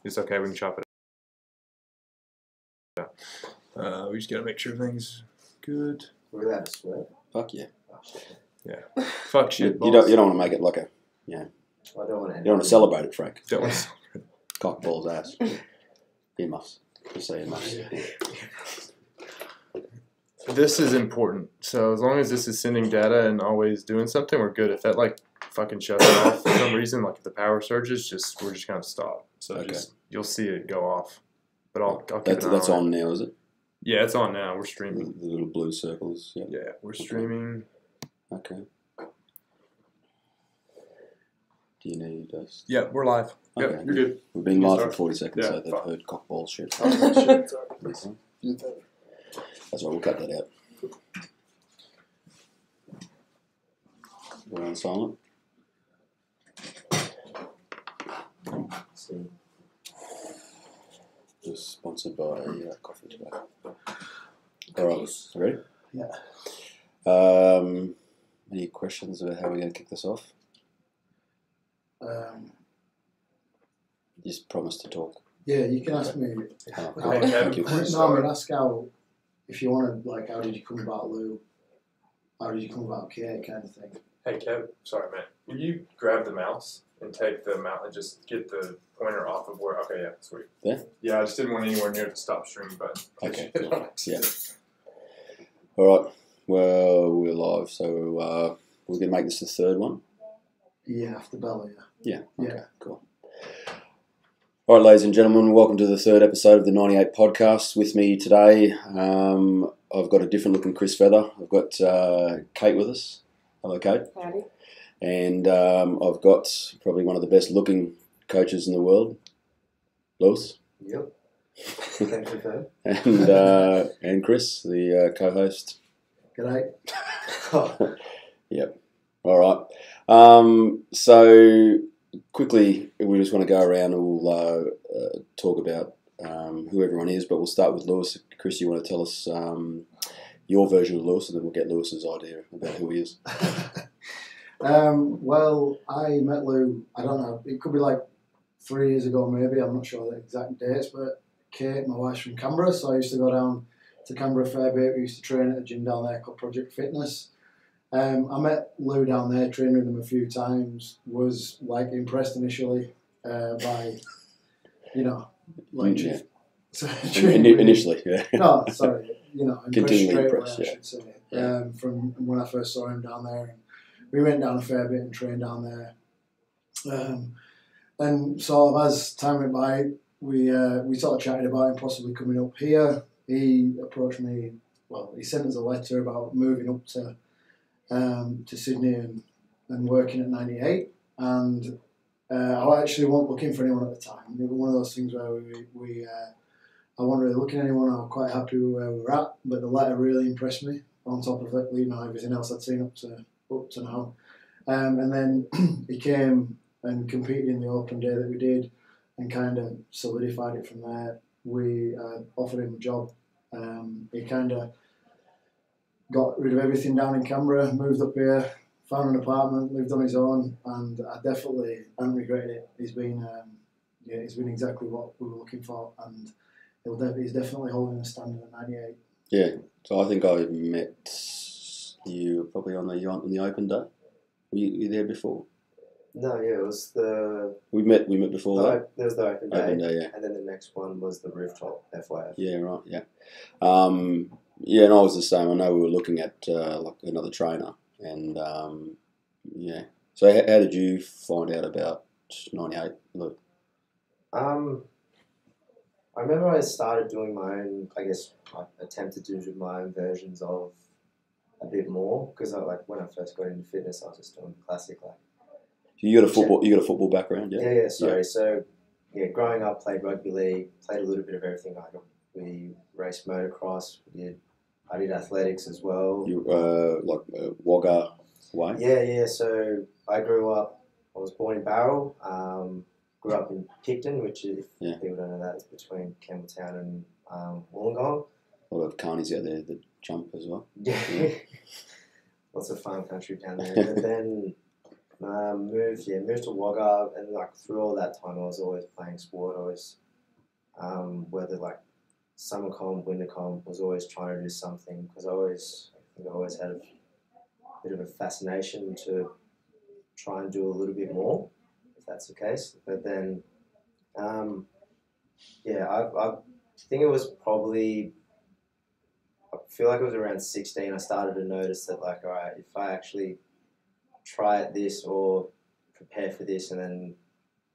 It's okay. We can chop it out. We just gotta make sure things good. We're allowed to swear. Fuck yeah. Oh, shit. Yeah. Fuck shit. You don't want to make it like a. I don't want to. You don't want to celebrate it, Frank. Don't want to. Cock balls ass. Earmuffs. Just say earmuffs. This is important. So as long as this is sending data and always doing something, we're good. If that fucking shuts it off for some reason, like if the power surges, we're just gonna stop. So Okay. You'll see it go off. But I'll keep That's an eye on on now, is it? Yeah, it's on now. We're The, streaming. the little blue circles. Yeah. Yeah, we're streaming. Okay. Do you need us? Yeah, we're live. Okay. Yep, you're good. We've been You live start. for 40 seconds, Yeah, so they've fuck. heard cock ball shit. Sorry. That's right, we'll cut that out. We're on silent. See. Just sponsored by Coffee Tobacco. Alright, ready? Yeah. Any questions about how we're going to kick this off? Just promise to talk. Yeah, you can ask me. Oh, How, Okay, thank you. no, I mean, ask how, if you want to, how did you come about Lou? How did you come about Kate, kind of thing? Hey, Kev. Sorry, man. Will you grab the mouse and take the mouse and just get the pointer off of where? Okay, yeah, sweet. There? Yeah, I just didn't want anywhere near the stop stream button. Okay, cool. Yeah. Alright, well, we're live, so we're going to make this the third one? Yeah, after Bella, yeah. Yeah, okay, cool. All right, ladies and gentlemen, welcome to the third episode of the 98 podcast. With me today, I've got a different looking Chris Feather. I've got Kate with us. Hello, Kate. Howdy. And I've got probably one of the best looking coaches in the world, Lewis. Yep. Thank you, Fred. And Chris, the co-host. G'day. Yep. All right. So quickly, we just want to go around and we'll talk about who everyone is, but we'll start with Lewis. Chris, you want to tell us your version of Lewis, and then we'll get Lewis's idea about who he is. Well, I met Lou, I don't know, it could be 3 years ago maybe, I'm not sure the exact dates, but Kate, my wife's from Canberra, so I used to go down to Canberra a fair bit. We used to train at a gym down there called Project Fitness. I met Lou down there, trained with him a few times, was impressed initially by, Yeah. initially. Initially, yeah. No, sorry, impressed Continually straight impressed, away, yeah. I should say, Yeah. from when I first saw him down there. And we went down a fair bit and trained down there. And sort of as time went by, we sort of chatted about him possibly coming up here. He approached me, he sent us a letter about moving up to Sydney and working at 98. And I actually wasn't looking for anyone at the time. It was one of those things where I wasn't really looking at anyone. I was quite happy with where we were at, but the letter really impressed me. On top of it, everything else I'd seen up to now. And then he came and competed in the open day that we did, and kind of solidified it from there. We offered him a job. He kind of got rid of everything down in Canberra, moved up here, found an apartment, lived on his own, and I definitely haven't regretted it. He's been exactly what we were looking for, and he's definitely holding a standard at 98. Yeah. So I think I met you probably on the open day. Were you there before? No, yeah, it was the. We met before that. There was the open day, Open day, yeah. and then the next one was the rooftop FYF. Yeah, right. Yeah. Yeah, and I was the same. I know we were looking at another trainer, and yeah. So how did you find out about 98? Look. I remember I started doing my own. I guess I attempted to do my own versions of a bit more because when I first got into fitness, I was just doing the classic You got a football background, yeah? Yeah, sorry. Yeah. So, growing up, played rugby league, played a little bit of everything. We raced motocross. I did athletics as well. You Wagga way? Yeah. So I grew up. I was born in Barrel. Grew up in Picton, which if people don't know that, is between Campbelltown and Wollongong. A lot of carnies out there that jump as well. Yeah. Lots of farm country down there. But then Moved to Wagga, and like through all that time, I was always playing sport. Always, whether like summer comp, winter comp, was always trying to do something because I always had a bit of a fascination to try and do a little bit more, if that's the case. But then, I think it was probably. I feel like it was around 16. I started to notice that, like, all right, if I actually try at this or prepare for this, and then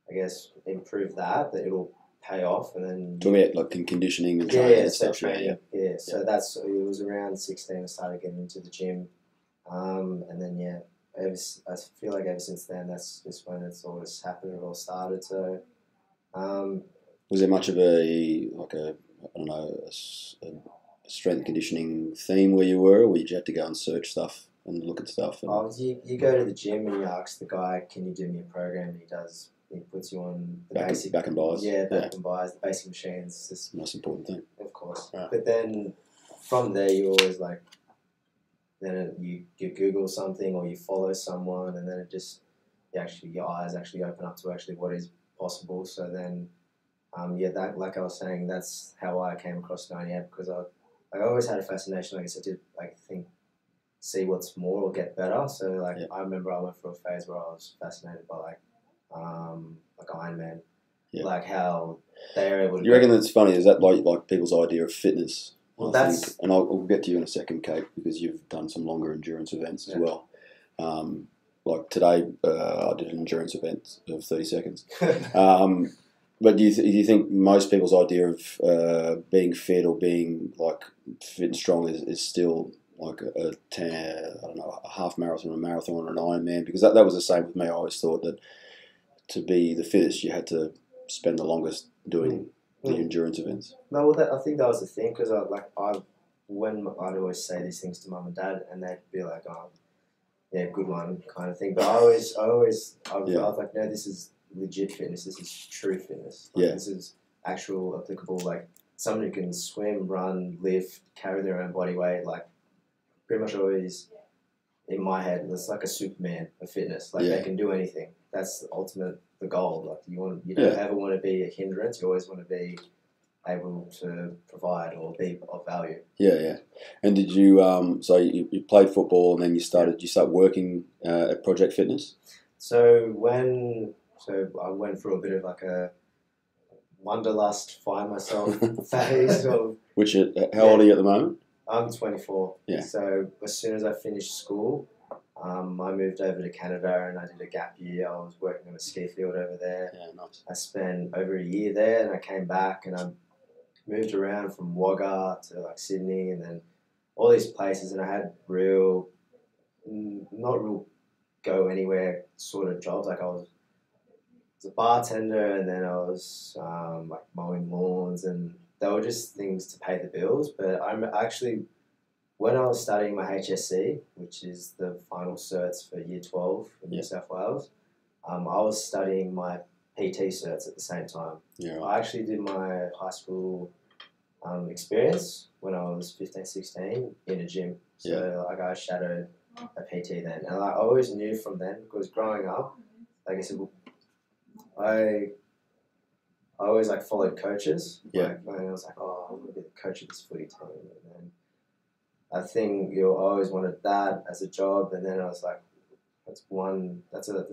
I guess improve that it'll pay off. And then Talking about like conditioning and training and stuff. Training. Yeah. So it was around 16. I started getting into the gym, and then I feel like ever since then, that's just when it's always happened. It all started. So, was there much of a strength and conditioning theme where you were, or did you have to go and search stuff and look at stuff? You go to the gym and you ask the guy, "Can you do me a program?" And he puts you on the basic back and buys. Yeah, back and buys, the basic machines. Just the most important thing, of course. Right. But then from there, you always like. Then you Google something or you follow someone, and then it just your eyes actually open up to actually what is possible. So then, that, like I was saying, that's how I came across 98, because I always had a fascination. Like I said, to see what's more or get better. So like I remember I went through a phase where I was fascinated by like Iron Man, like how they're able to. You reckon that's funny? Is that like people's idea of fitness? Well, I think, and I'll get to you in a second, Kate, because you've done some longer endurance events as well. Like today, I did an endurance event of 30 seconds. But do you think most people's idea of being fit or being like fit and strong is still like a half marathon, a marathon, or an Ironman? Because that was the same with me. I always thought that to be the fittest, you had to spend the longest doing the endurance events. No, well, I think that was the thing, because I'd always say these things to mum and dad, and they'd be like, "Oh, yeah, good one," kind of thing. But I was like, "No, this is legit fitness. This is true fitness. This is actual applicable. Like someone who can swim, run, lift, carry their own body weight. Like pretty much always in my head, it's like a Superman of fitness. Like they can do anything. That's the goal. Like you don't ever want to be a hindrance. You always want to be able to provide or be of value." Yeah. And did you so you played football, and then you started working at Project Fitness? So I went through a bit of like a wanderlust, find myself phase of. How old are you at the moment? I'm 24. Yeah. So as soon as I finished school, I moved over to Canada and I did a gap year. I was working on a ski field over there. Yeah, nice. I spent over a year there, and I came back and I moved around from Wagga to like Sydney and then all these places, and I had not real go anywhere sort of jobs. Like I was a bartender, and then I was like mowing lawns, and they were just things to pay the bills. But I'm actually, when I was studying my HSC, which is the final certs for Year 12 in New South Wales, I was studying my PT certs at the same time. Yeah, right. I actually did my high school experience when I was 15, 16 in a gym. So I shadowed a PT then. And I always knew from then, because growing up, like I said, I always like followed coaches. And I was like, oh, I'm going to be the coach of this footy team. And then I think you always wanted that as a job. And then I was like, that's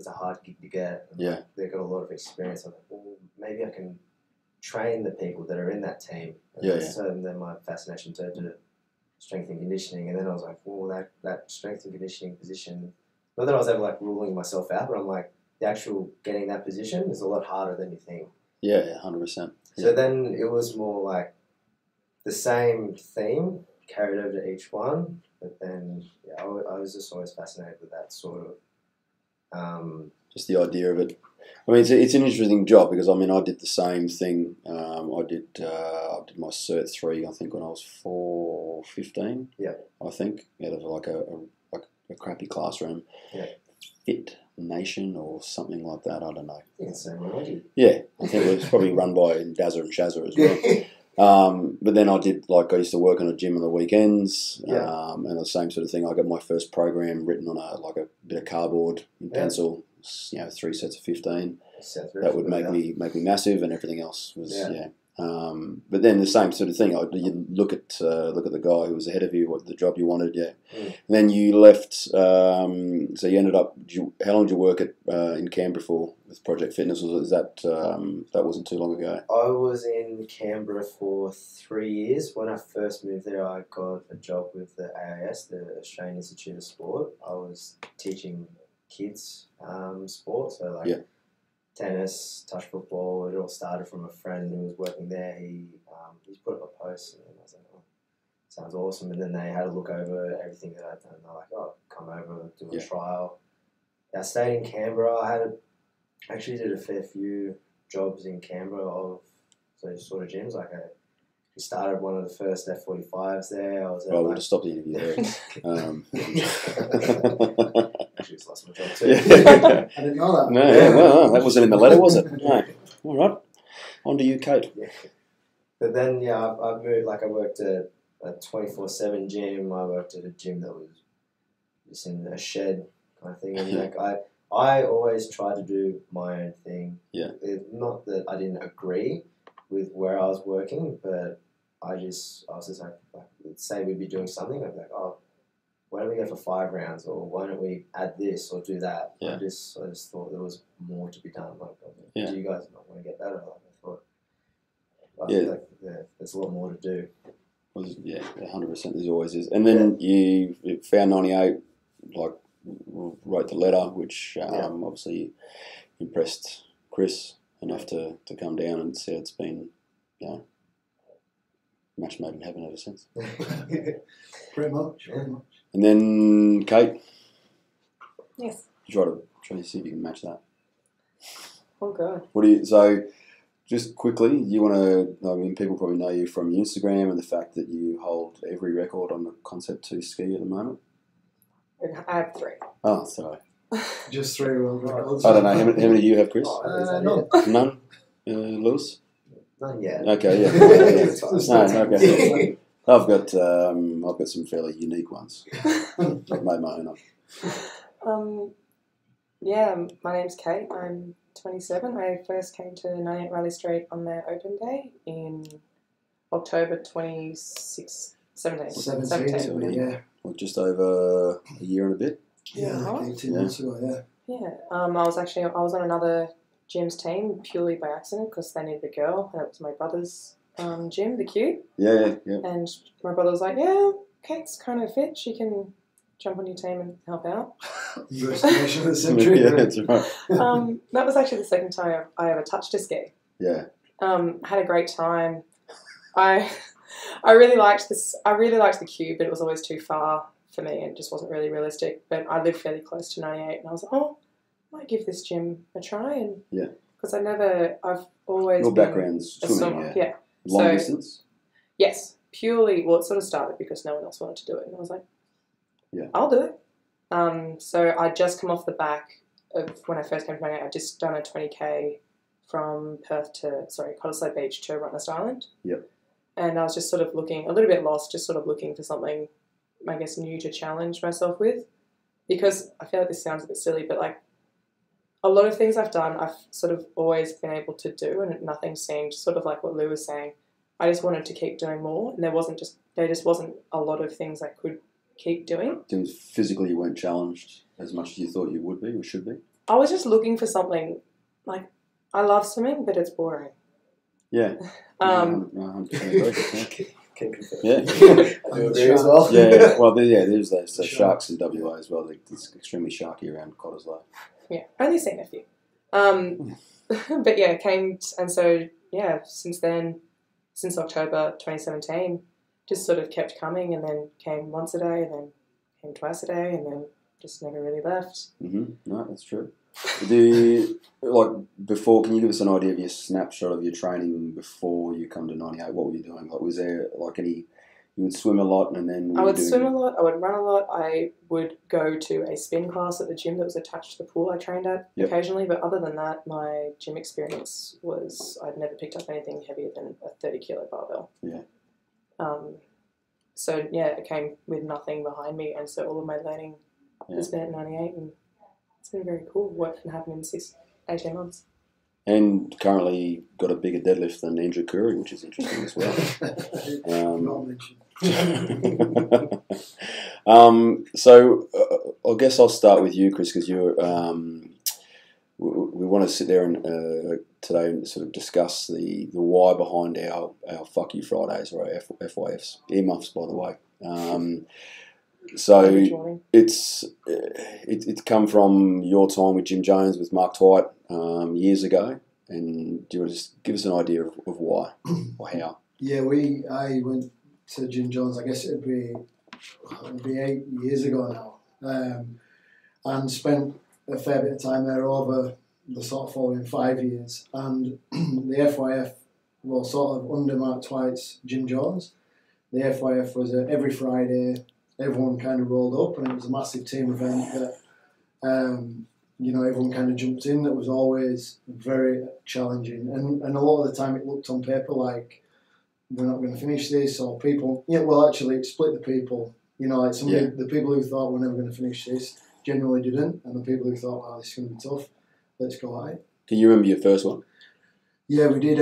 a hard gig to get. And like, they've got a lot of experience. I'm like, well, maybe I can train the people that are in that team. So then my fascination turned to strength and conditioning. And then I was like, well, that strength and conditioning position, not that I was ever like ruling myself out, but I'm like, the actual getting that position is a lot harder than you think. Yeah, 100%. So then it was more like the same theme carried over to each one, but then I was just always fascinated with that sort of. Just the idea of it. I mean, it's an interesting job, because I mean, I did the same thing. I did my Cert 3, I think, when I was 15. Yeah. I think out of like a crappy classroom. Yeah. Fit Nation or something like that. I don't know. It's so naughty. Yeah, I think it was probably run by Dazza and Shazza as But then I used to work on a gym on the weekends, Yeah. and the same sort of thing. I got my first program written on a bit of cardboard in pencil. 3 sets of 15. That would make me massive, and everything else was but then the same sort of thing. You look at the guy who was ahead of you, what the job you wanted, And then you left. So you ended up. How long did you work in Canberra for with Project Fitness? Was that that wasn't too long ago? I was in Canberra for 3 years. When I first moved there, I got a job with the AIS, the Australian Institute of Sport. I was teaching kids sport, so tennis, touch football. It all started from a friend who was working there. He put up a post, and I was like, "Oh, sounds awesome." And then they had a look over everything that I'd done. They're like, "Oh, come over, do a trial." I stayed in Canberra. I actually did a fair few jobs in Canberra of those sort of gyms. We started one of the first F45s there. I was I would have stopped the interview there. Actually, just lost my job too. I didn't know that. No, well, that wasn't in the letter, was it? No. All right. On to you, Kate. Yeah. But then, I moved. I worked at a 24/7 gym. I worked at a gym that was just in a shed kind of thing. And I always try to do my own thing. Yeah. Not that I didn't agree with where I was working, but I was just like let's say we'd be doing something. I'd be like, oh, why don't we go for 5 rounds, or why don't we add this or do that? Yeah. I just thought there was more to be done. Do you guys not want to get better? I feel like there's a lot more to do. Yeah, 100%. There always is. And then you found 98, wrote the letter, which obviously impressed Chris enough to come down and say it's been, match made in heaven ever since. Pretty much. And then Kate, Yes. try to see if you can match that. Oh god. So just quickly, you want to? I mean, people probably know you from your Instagram and the fact that you hold every record on the Concept 2 ski at the moment. I have 3. Oh, sorry. Just 3 world records. I don't know. How many do you have, Chris? None. None? Lewis? Not yet. Okay, yeah. No, okay. I've got some fairly unique ones. I've made my own up. My name's Kate. I'm 27. I first came to 98 Riley Street on their open day in October 17. 17, yeah. Well, just over a year and a bit. Yeah, 18 months ago, yeah. Yeah. I was on another gym's team purely by accident because they needed a girl, and it was my brother's gym, the Q. Yeah. And my brother was like, "Yeah, Kate's kind of fit. She can jump on your team and help out." Your estimation of the century. Yeah, that's right. That was actually the second time I ever touched a ski. Yeah. Had a great time. I really liked this. I really liked the Q, but it was always too far for me and just wasn't really realistic. But I live fairly close to 98, and I was like, oh, I might give this gym a try. And because I've always your been background's a swimming, swimmer. yeah. Long distance. Yes, purely. Well, it sort of started because no one else wanted to do it, and I was like, I'll do it. So I just come off the back of when I first came to 98. I'd just done a 20k from Cottesloe Beach to Rottnest Island. Yep. And I was just sort of looking, a little bit lost, just sort of looking for something, I guess, new to challenge myself with. Because I feel like this sounds a bit silly, but like a lot of things I've done, I've sort of always been able to do, and nothing seemed, sort of like what Lou was saying, I just wanted to keep doing more, and there just wasn't a lot of things I could keep doing. Physically you weren't challenged as much as you thought you would be or should be? I was just looking for something, like, I love swimming, but it's boring. Yeah. 100% agree. Yeah. I do agree as well. Yeah, well, there's those sharks in WA as well. It's extremely sharky around Cottesloe. Yeah, only seen a few. But yeah, since then, since October 2017, just sort of kept coming, and then came once a day, and then came twice a day, and then just never really left. No, that's true. Before, can you give us an idea of your snapshot of your training before you come to 98? What were you doing? Like, was there like any You would swim a lot, and then I would swim a lot. I would run a lot. I would go to a spin class at the gym that was attached to the pool I trained at occasionally. But other than that, my gym experience was I'd never picked up anything heavier than a 30-kilo barbell. Yeah. So yeah, it came with nothing behind me, and so all of my learning has been at 98, and it's been very cool. What can happen in 18 months. And currently got a bigger deadlift than Andrew Curry, which is interesting as well. Not mentioned. So I guess I'll start with you, Chris, because you're. We want to sit there and today and sort of discuss the why behind our Fuck You Fridays, or our FYFs. Earmuffs, by the way. So it's come from your time with Jim Jones with Mark Twight years ago, and do you want to just give us an idea of why or how? Yeah, I went to Jim Jones. I guess it'd be 8 years ago now, and spent a fair bit of time there over the sort of following 5 years. And the FYF, well, sort of under Mark Twight's Jim Jones, the FYF was every Friday. Everyone kind of rolled up, and it was a massive team event that, everyone kind of jumped in. That was always very challenging, and a lot of the time it looked on paper like we're not going to finish this, or people, actually it split the people. Like the people who thought we're never going to finish this generally didn't, and the people who thought, wow, this is going to be tough, let's go at it. Can you remember your first one? Yeah, we did.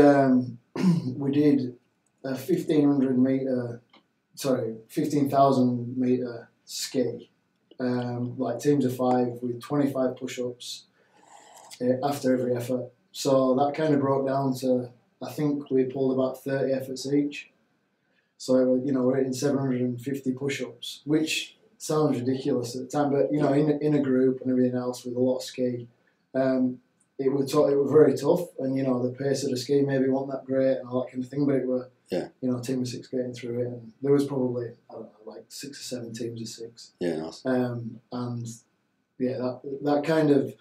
We did a 15,000 metre ski, like teams of 5 with 25 push-ups after every effort. So that kind of broke down to, I think we pulled about 30 efforts each. So, we're hitting 750 push-ups, which sounds ridiculous at the time, but, in a group and everything else with a lot of ski, it was very tough, and, the pace of the ski maybe wasn't that great and all that kind of thing, but it were, a team of 6 getting through it, and there was probably, I don't know, like 6 or 7 teams of 6. Yeah, nice. And yeah, that kind of,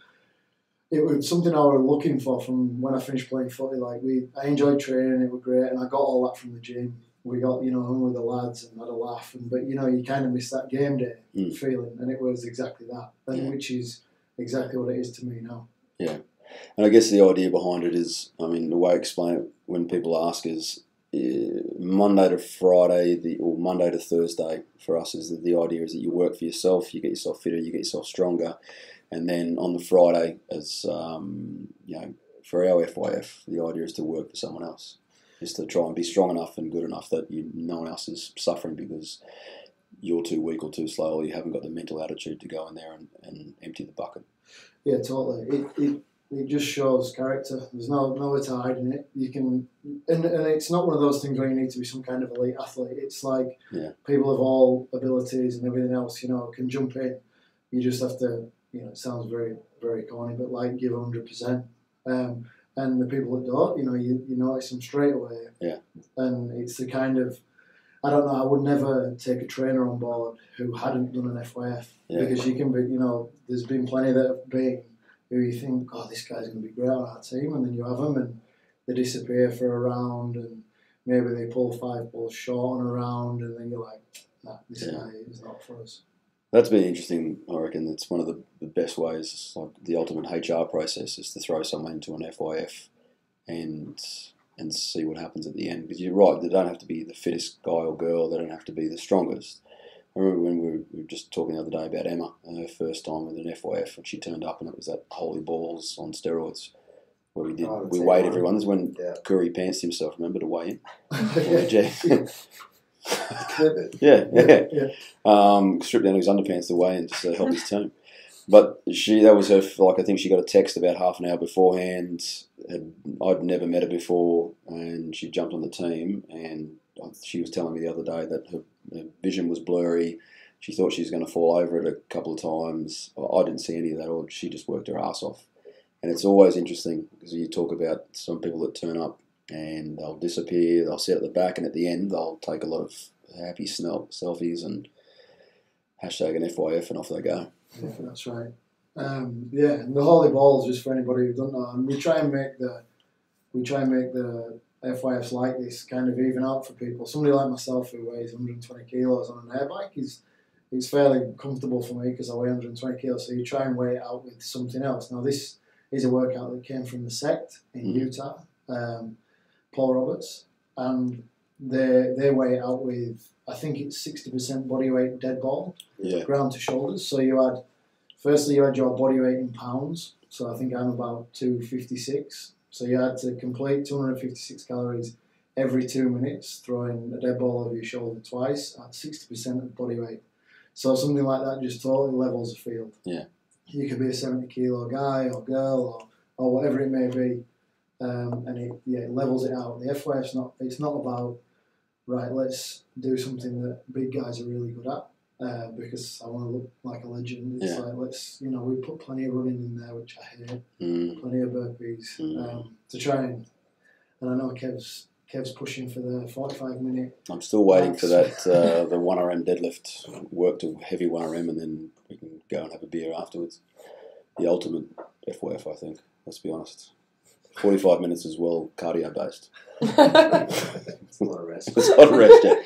it was something I was looking for from when I finished playing footy. Like I enjoyed training, it was great, and I got all that from the gym. We got, hung with the lads and had a laugh, but you kind of miss that game day feeling, and it was exactly that, and which is exactly what it is to me now. Yeah, and I guess the idea behind it is, the way I explain it when people ask is Monday to Friday, or Monday to Thursday for us is that the idea is that you work for yourself, you get yourself fitter, you get yourself stronger, and then on the Friday, as for our FYF, the idea is to work for someone else. Is to try and be strong enough and good enough that no one else is suffering because you're too weak or too slow, or you haven't got the mental attitude to go in there and empty the bucket. Yeah, totally. It just shows character. There's nowhere to hide in it. You can, and it's not one of those things where you need to be some kind of elite athlete. It's like people of all abilities and everything else, can jump in. You just have to, it sounds very, very corny, but like give 100%. And the people that don't, you notice them straight away. Yeah. And it's the kind of, I don't know, I would never take a trainer on board who hadn't done an FYF. Yeah. Because you can be, there's been plenty that have been who you think, oh, this guy's going to be great on our team, and then you have them and they disappear for a round, and maybe they pull 5 balls short on a round, and then you're like, nah, this guy is not for us. That's been interesting. I reckon it's one of the best ways, like the ultimate HR process, is to throw someone into an FYF and see what happens at the end. Because you're right, they don't have to be the fittest guy or girl, they don't have to be the strongest. I remember when we were just talking the other day about Emma, her first time with an FYF, and she turned up and it was that Holy Balls on steroids, where we weighed everyone. This is when Curry pantsed himself, remember, to weigh in? Yeah. Stripped down his underpants to weigh in just to help his team. But that was her, I think she got a text about half an hour beforehand. I'd never met her before, and she jumped on the team, and she was telling me the other day that her vision was blurry. She thought she was going to fall over it a couple of times. I didn't see any of that, or she just worked her ass off. And it's always interesting because you talk about some people that turn up and they'll disappear, they'll sit at the back, and at the end they'll take a lot of happy selfies and hashtag an FYF, and off they go. Yeah, that's right. And the Holy Balls, just for anybody who doesn't know, and we try and make the FYFs like this kind of even out for people. Somebody like myself who weighs 120 kilos on an air bike it's fairly comfortable for me because I weigh 120 kilos. So you try and weigh it out with something else. Now this is a workout that came from the Sect in Utah, Paul Roberts, and they weigh it out with, I think it's 60% body weight dead ball, ground to shoulders. So firstly you had your body weight in pounds. So I think I'm about 256. So you had to complete 256 calories every 2 minutes, throwing a dead ball over your shoulder twice at 60% of body weight. So something like that just totally levels the field. Yeah. You could be a 70 kilo guy or girl or whatever it may be, and it levels it out. The FYF's it's not about, right, let's do something that big guys are really good at. Because I want to look like a legend. It's like, we put plenty of running in there, which I hate, plenty of burpees, to try and I know Kev's pushing for the 45-minute. I'm still waiting for that, the 1RM deadlift, work to heavy 1RM, and then we can go and have a beer afterwards. The ultimate FYF, I think, let's be honest. 45 minutes as well, cardio-based. It's a lot of rest. It's a lot of rest, yeah.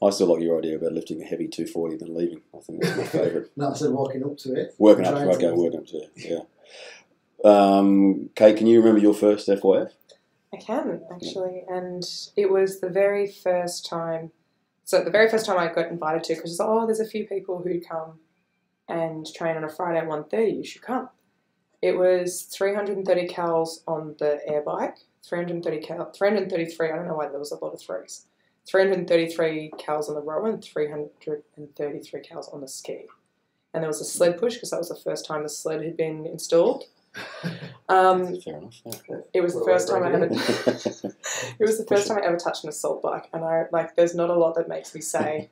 I still like your idea about lifting a heavy 240 then leaving. I think that's my favourite. No, I said walking up to it. Working up to it, yeah. Kate, can you remember your first FYF? I can, actually. And it was the very first time. So the very first time I got invited to, because there's a few people who come and train on a Friday at 1:30, you should come. It was 330 cals on the air bike, 333, I don't know why there was a lot of threes. 333 cals on the rower and 333 cals on the ski. And there was a sled push because that was the first time the sled had been installed. Fair enough. Yeah. It was the first time I ever. It was the first time I ever touched an assault bike, and there's not a lot that makes me say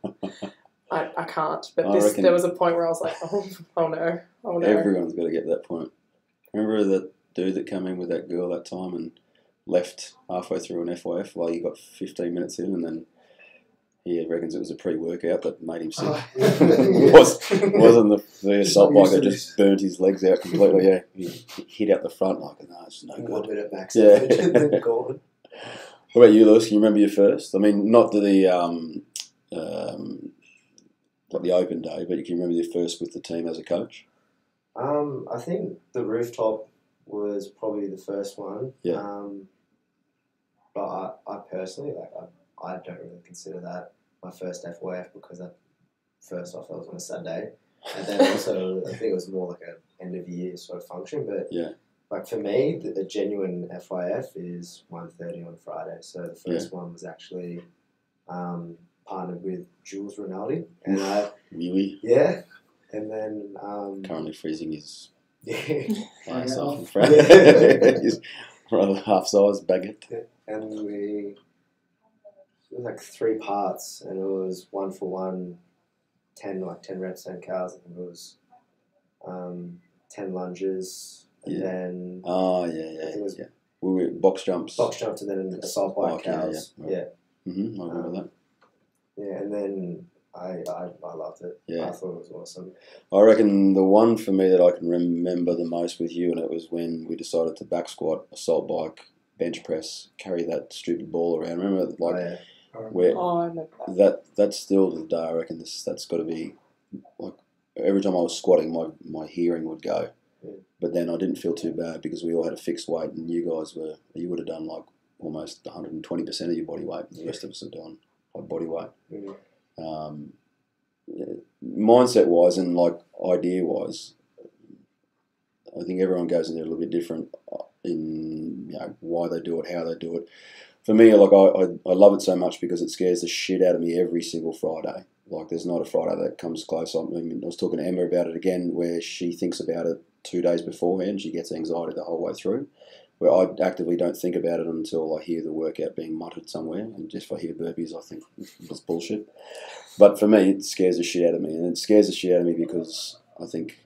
I can't. But there was a point where I was like, oh no. Everyone's got to get to that point. Remember that dude that came in with that girl that time and left halfway through an FYF while you got 15 minutes in, and then he reckons it was a pre-workout that made him sick. Wasn't the assault bike that just burnt his legs out completely. Yeah, he hit out the front like, no, it's no good. Bit of max yeah. gone. What about you, Lewis? Can you remember your first? I mean, not the open day, but you can remember your first with the team as a coach? I think the rooftop was probably the first one. Yeah. But I personally, I don't really consider that my first FYF because first off, I was on a Saturday. And then also, I think it was more like an end of year sort of function. But like for me, the genuine FYF is 1:30 on Friday. So the first one was actually partnered with Jules Rinaldi. And really? Yeah. And then... currently freezing his ass off in front. His rather half-sized baguette. And it was like 3 parts, and it was 1 for 1, 10 reps, 10 cals. I think it was 10 lunges, and then it was we were box jumps, and then an assault bike cals. Yeah. Mm-hmm, I remember that. Yeah, and then I loved it. Yeah. I thought it was awesome. I reckon the one for me that I can remember the most with you, and it was when we decided to back squat, assault bike, bench press, carry that stupid ball around. Remember, where I remember that's still to the day. I reckon that's got to be like every time I was squatting, my hearing would go. Yeah. But then I didn't feel too bad because we all had a fixed weight, and you would have done like almost 120% of your body weight. The rest of us are doing like body weight. Mm-hmm. Mindset wise and like idea wise, I think everyone goes in there a little bit different in why they do it, how they do it. For me, like I love it so much because it scares the shit out of me every single Friday. Like there's not a Friday that comes close. I was talking to Emma about it again, where she thinks about it 2 days beforehand. She gets anxiety the whole way through. Where I actively don't think about it until I hear the workout being muttered somewhere, and just if I hear burpees, I think it's bullshit. But for me, it scares the shit out of me, and it scares the shit out of me because I think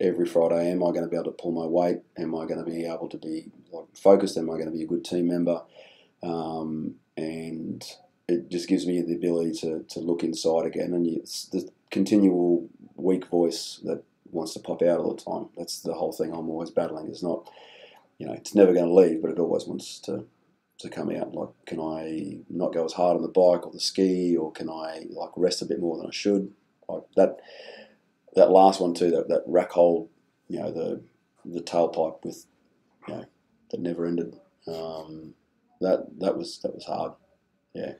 every Friday, am I going to be able to pull my weight? Am I going to be able to be focused? Am I going to be a good team member? And it just gives me the ability to look inside again, and it's the continual weak voice that wants to pop out all the time. That's the whole thing I'm always battling. It's not, it's never going to leave, but it always wants to to come out? Like, can I not go as hard on the bike or the ski, or can I like rest a bit more than I should? Like that last one too, that rack hold, you know, the tailpipe with, you know, that never ended. That was hard. Yeah.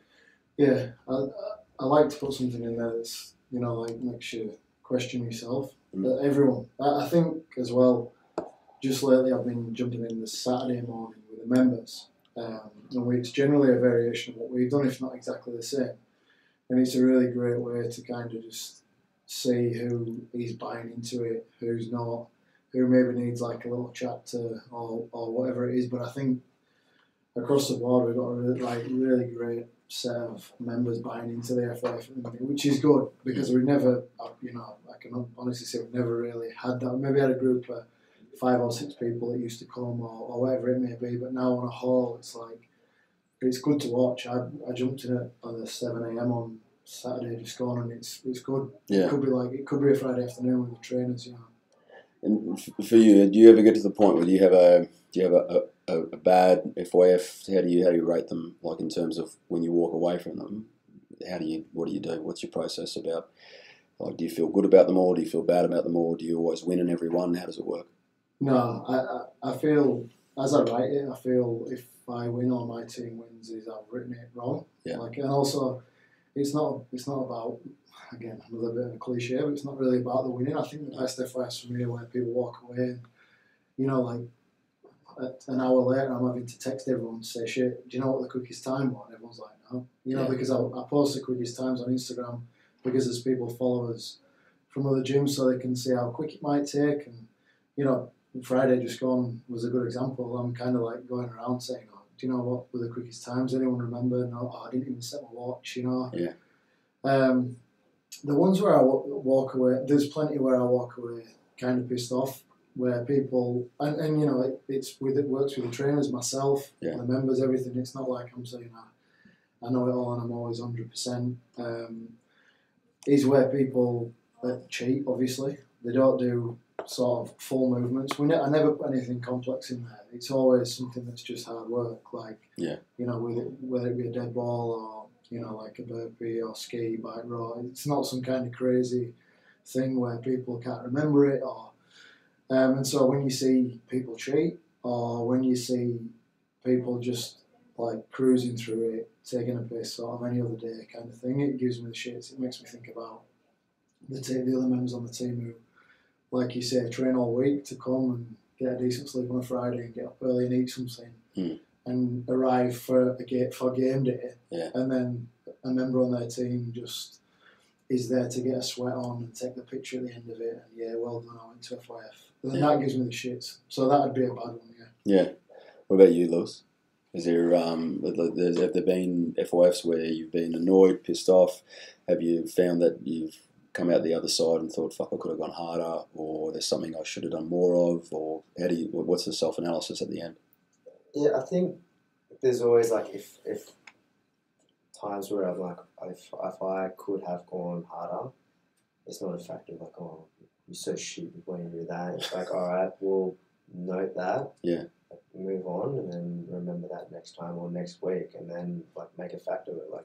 Yeah, I like to put something in there that's, you know, like makes you question yourself. But everyone, I think as well, just lately I've been jumping in the Saturday morning with the members, and it's generally a variation of what we've done, if not exactly the same. And it's a really great way to kind of just see who is buying into it, who's not, who maybe needs like a little chat to, or whatever it is. But I think across the board we've got a really great set of members buying into the FIF, which is good, because we've never, you know, I can honestly say we've never really had that. Maybe had a group of 5 or 6 people that used to come, or whatever it may be, but now on a whole it's like, it's good to watch. I jumped in it on the 7 a.m. on Saturday just gone, and it's good. Yeah. It could be a Friday afternoon with the trainers, you know. And for you, do you ever get to the point where you have a bad FYF? How do you rate them? Like in terms of when you walk away from them, what do you do? What's your process about? Like, do you feel good about them all? Do you feel bad about them all? Do you always win in every one? How does it work? No, I feel, as I write it, I feel if I win or my team wins, is I've written it wrong. Yeah. Like, and also, it's not about, again, another bit of a cliche, but it's not really about the winning. I think the best FYS for me are when people walk away and, you know, like, an hour later I'm having to text everyone to say, shit, do you know what the quickest time was? And everyone's like, no. You know, because I post the quickest times on Instagram because there's people follow us from other gyms so they can see how quick it might take. And, you know, Friday just gone was a good example. I'm kind of like going around saying, oh, do you know what were the quickest times? Anyone remember? No, I didn't even set my watch, you know. Yeah. The ones where I walk away, there's plenty where I walk away kind of pissed off, where people, and you know, it works with the trainers, myself, the members, everything. It's not like I'm saying I know it all and I'm always 100%. Is where people cheat, obviously. They don't do sort of full movements. I never put anything complex in there. It's always something that's just hard work, like, you know, whether it be a dead ball or, you know, like a burpee or ski, bike row. It's not some kind of crazy thing where people can't remember it, or and so when you see people cheat, or when you see people just like cruising through it, taking a piss sort of any other day kind of thing, it gives me the shits. It makes me think about the other members on the team who, like you say, train all week to come and get a decent sleep on a Friday and get up early and eat something and arrive for game day, and then a member on their team just is there to get a sweat on and take the picture at the end of it, and well done, I went to FYF. Then that gives me the shits. So that would be a bad one, Yeah. What about you, Lewis? Is there have there been FYFs where you've been annoyed, pissed off? Have you found that you've come out the other side and thought, fuck, I could have gone harder, or there's something I should have done more of, or what's the self-analysis at the end? Yeah, I think there's always like if times where I'm like, if I could have gone harder, it's not a factor like, oh, you're so stupid when you do that. It's like, all right, we'll note that, move on, and then remember that next time or next week, and then like make a factor of it. Like,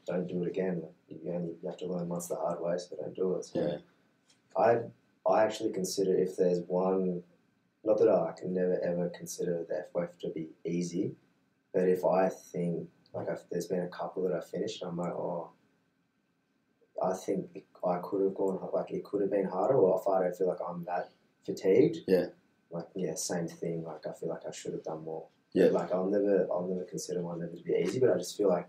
don't do it again. Like, you have to learn once the hard way, so don't do it. So I actually consider, if there's one, not that I can never ever consider the FYF to be easy, but if I think, like, there's been a couple that I finished, and I'm like, oh, I think I could have gone, like, it could have been harder, or if I don't feel like I'm that fatigued, same thing, like, I feel like I should have done more. Like, I'll never consider one never to be easy, but I just feel like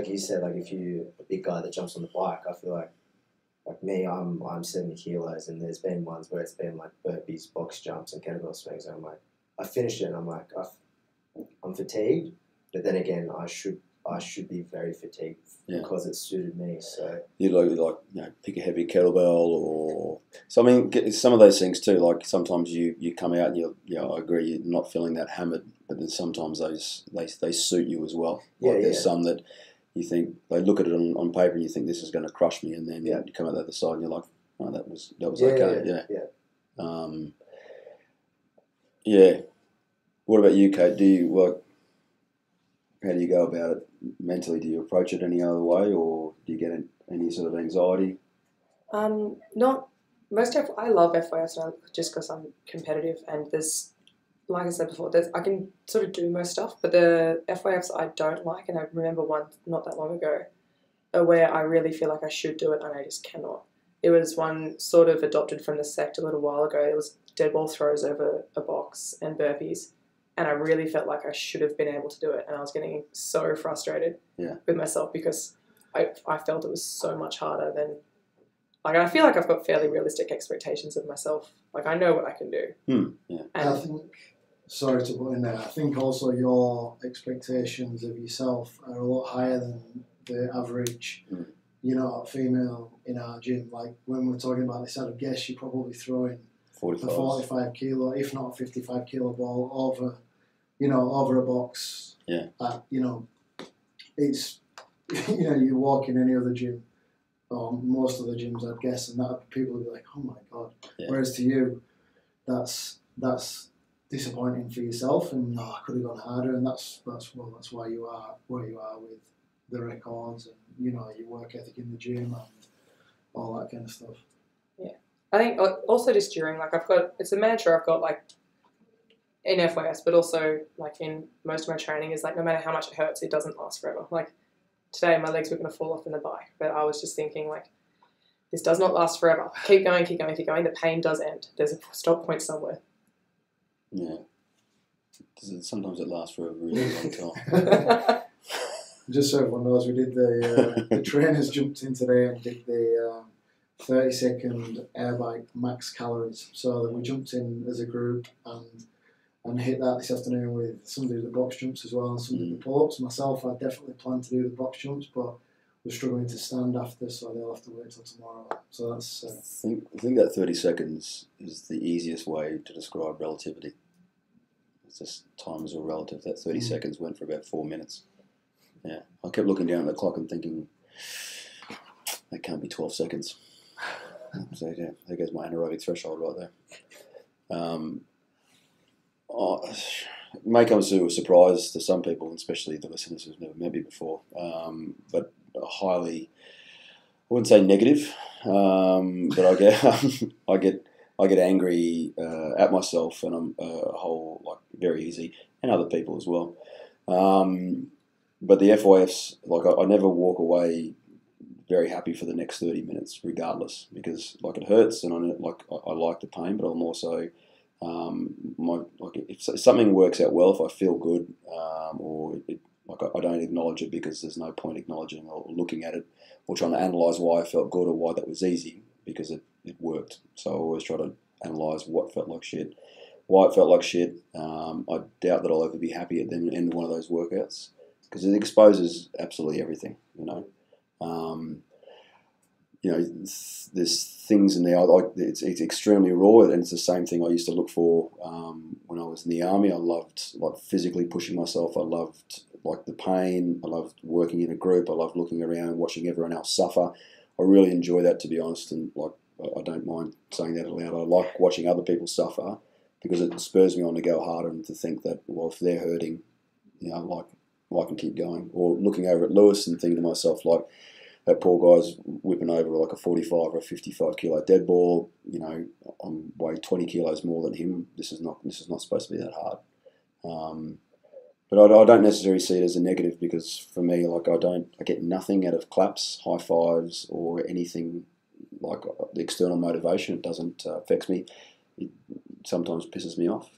you said, like, if you're a big guy that jumps on the bike, I feel like me, I'm 70 kilos, and there's been ones where it's been like burpees, box jumps, and kettlebell swings, and I'm like, I finished it, and I'm like, I'm fatigued, but then again, I should be very fatigued because it suited me. So you like pick a heavy kettlebell, or so. I mean, some of those things too. Like sometimes you come out and I agree, you're not feeling that hammered, but then sometimes they suit you as well. Like there's some that you think, they look at it on paper and you think this is going to crush me, and then you come out the other side and you're like, oh, that was okay. What about you, Kate? Do you how do you go about it mentally? Do you approach it any other way, or do you get any sort of anxiety? Not most. I love FYS now just because I'm competitive, and there's, like I said before, I can sort of do most stuff, but the FYFs I don't like, and I remember one not that long ago, where I really feel like I should do it and I just cannot. It was one sort of adopted from the sect a little while ago. It was dead ball throws over a box and burpees, and I really felt like I should have been able to do it, and I was getting so frustrated with myself because I felt it was so much harder than, like, I feel like I've got fairly realistic expectations of myself. Like, I know what I can do. Yeah. And I think, sorry to put in there, I think also your expectations of yourself are a lot higher than the average, female in our gym. Like, when we're talking about this, I'd guess you're probably throwing 45. a 45 kilo, if not a 55 kilo ball over a box. Yeah. It's, you walk in any other gym, or most of the gyms, I'd guess, and that people would be like, oh my God. Yeah. Whereas to you, that's disappointing for yourself, and I could have gone harder, and that's why you are where you are with the records and your work ethic in the gym and all that kind of stuff. Yeah, I think also just during, like, it's a mantra I've got, like, in FYS, but also like in most of my training is like, no matter how much it hurts, it doesn't last forever. Like, today my legs were going to fall off in the bike, but I was just thinking, like, this does not last forever. Keep going, keep going, keep going. The pain does end. There's a stop point somewhere. Yeah. Sometimes it lasts for a really long time. Just so everyone knows, we did the trainers jumped in today and did the 30-second air bike max calories. So we jumped in as a group and hit that this afternoon with some do the box jumps as well and some do the pull-ups. Myself, I definitely plan to do the box jumps, but we're struggling to stand after, so they'll have to wait till tomorrow. So that's. I think that 30 seconds is the easiest way to describe relativity. It's just time is all relative. That 30 seconds went for about 4 minutes. Yeah, I kept looking down at the clock and thinking, that can't be 12 seconds. So yeah, there goes my anaerobic threshold right there. It may come as a surprise to some people, especially the listeners who've never met me before, but highly, I wouldn't say negative, but I get angry at myself, and I'm very easy, and other people as well. But the FYFs, like, I never walk away very happy for the next 30 minutes, regardless, because like it hurts, and I like the pain, but I'm also if something works out well, if I feel good, or I don't acknowledge it because there's no point acknowledging or looking at it or trying to analyse why I felt good or why that was easy, because it worked. So I always try to analyse what felt like shit, why it felt like shit. I doubt that I'll ever be happy at the end of one of those workouts, because it exposes absolutely everything, there's things in there. It's extremely raw, and it's the same thing I used to look for when I was in the army. I loved physically pushing myself. I loved the pain. I loved working in a group. I loved looking around and watching everyone else suffer. I really enjoy that, to be honest, and I don't mind saying that aloud. I like watching other people suffer because it spurs me on to go harder and to think that, well, if they're hurting, I can keep going. Or looking over at Lewis and thinking to myself, that poor guy's whipping over like a 45 or a 55 kilo dead ball. I'm weigh 20 kilos more than him. This is not supposed to be that hard. But I don't necessarily see it as a negative, because for me, I get nothing out of claps, high fives, or anything like the external motivation. It doesn't affect me. It sometimes pisses me off.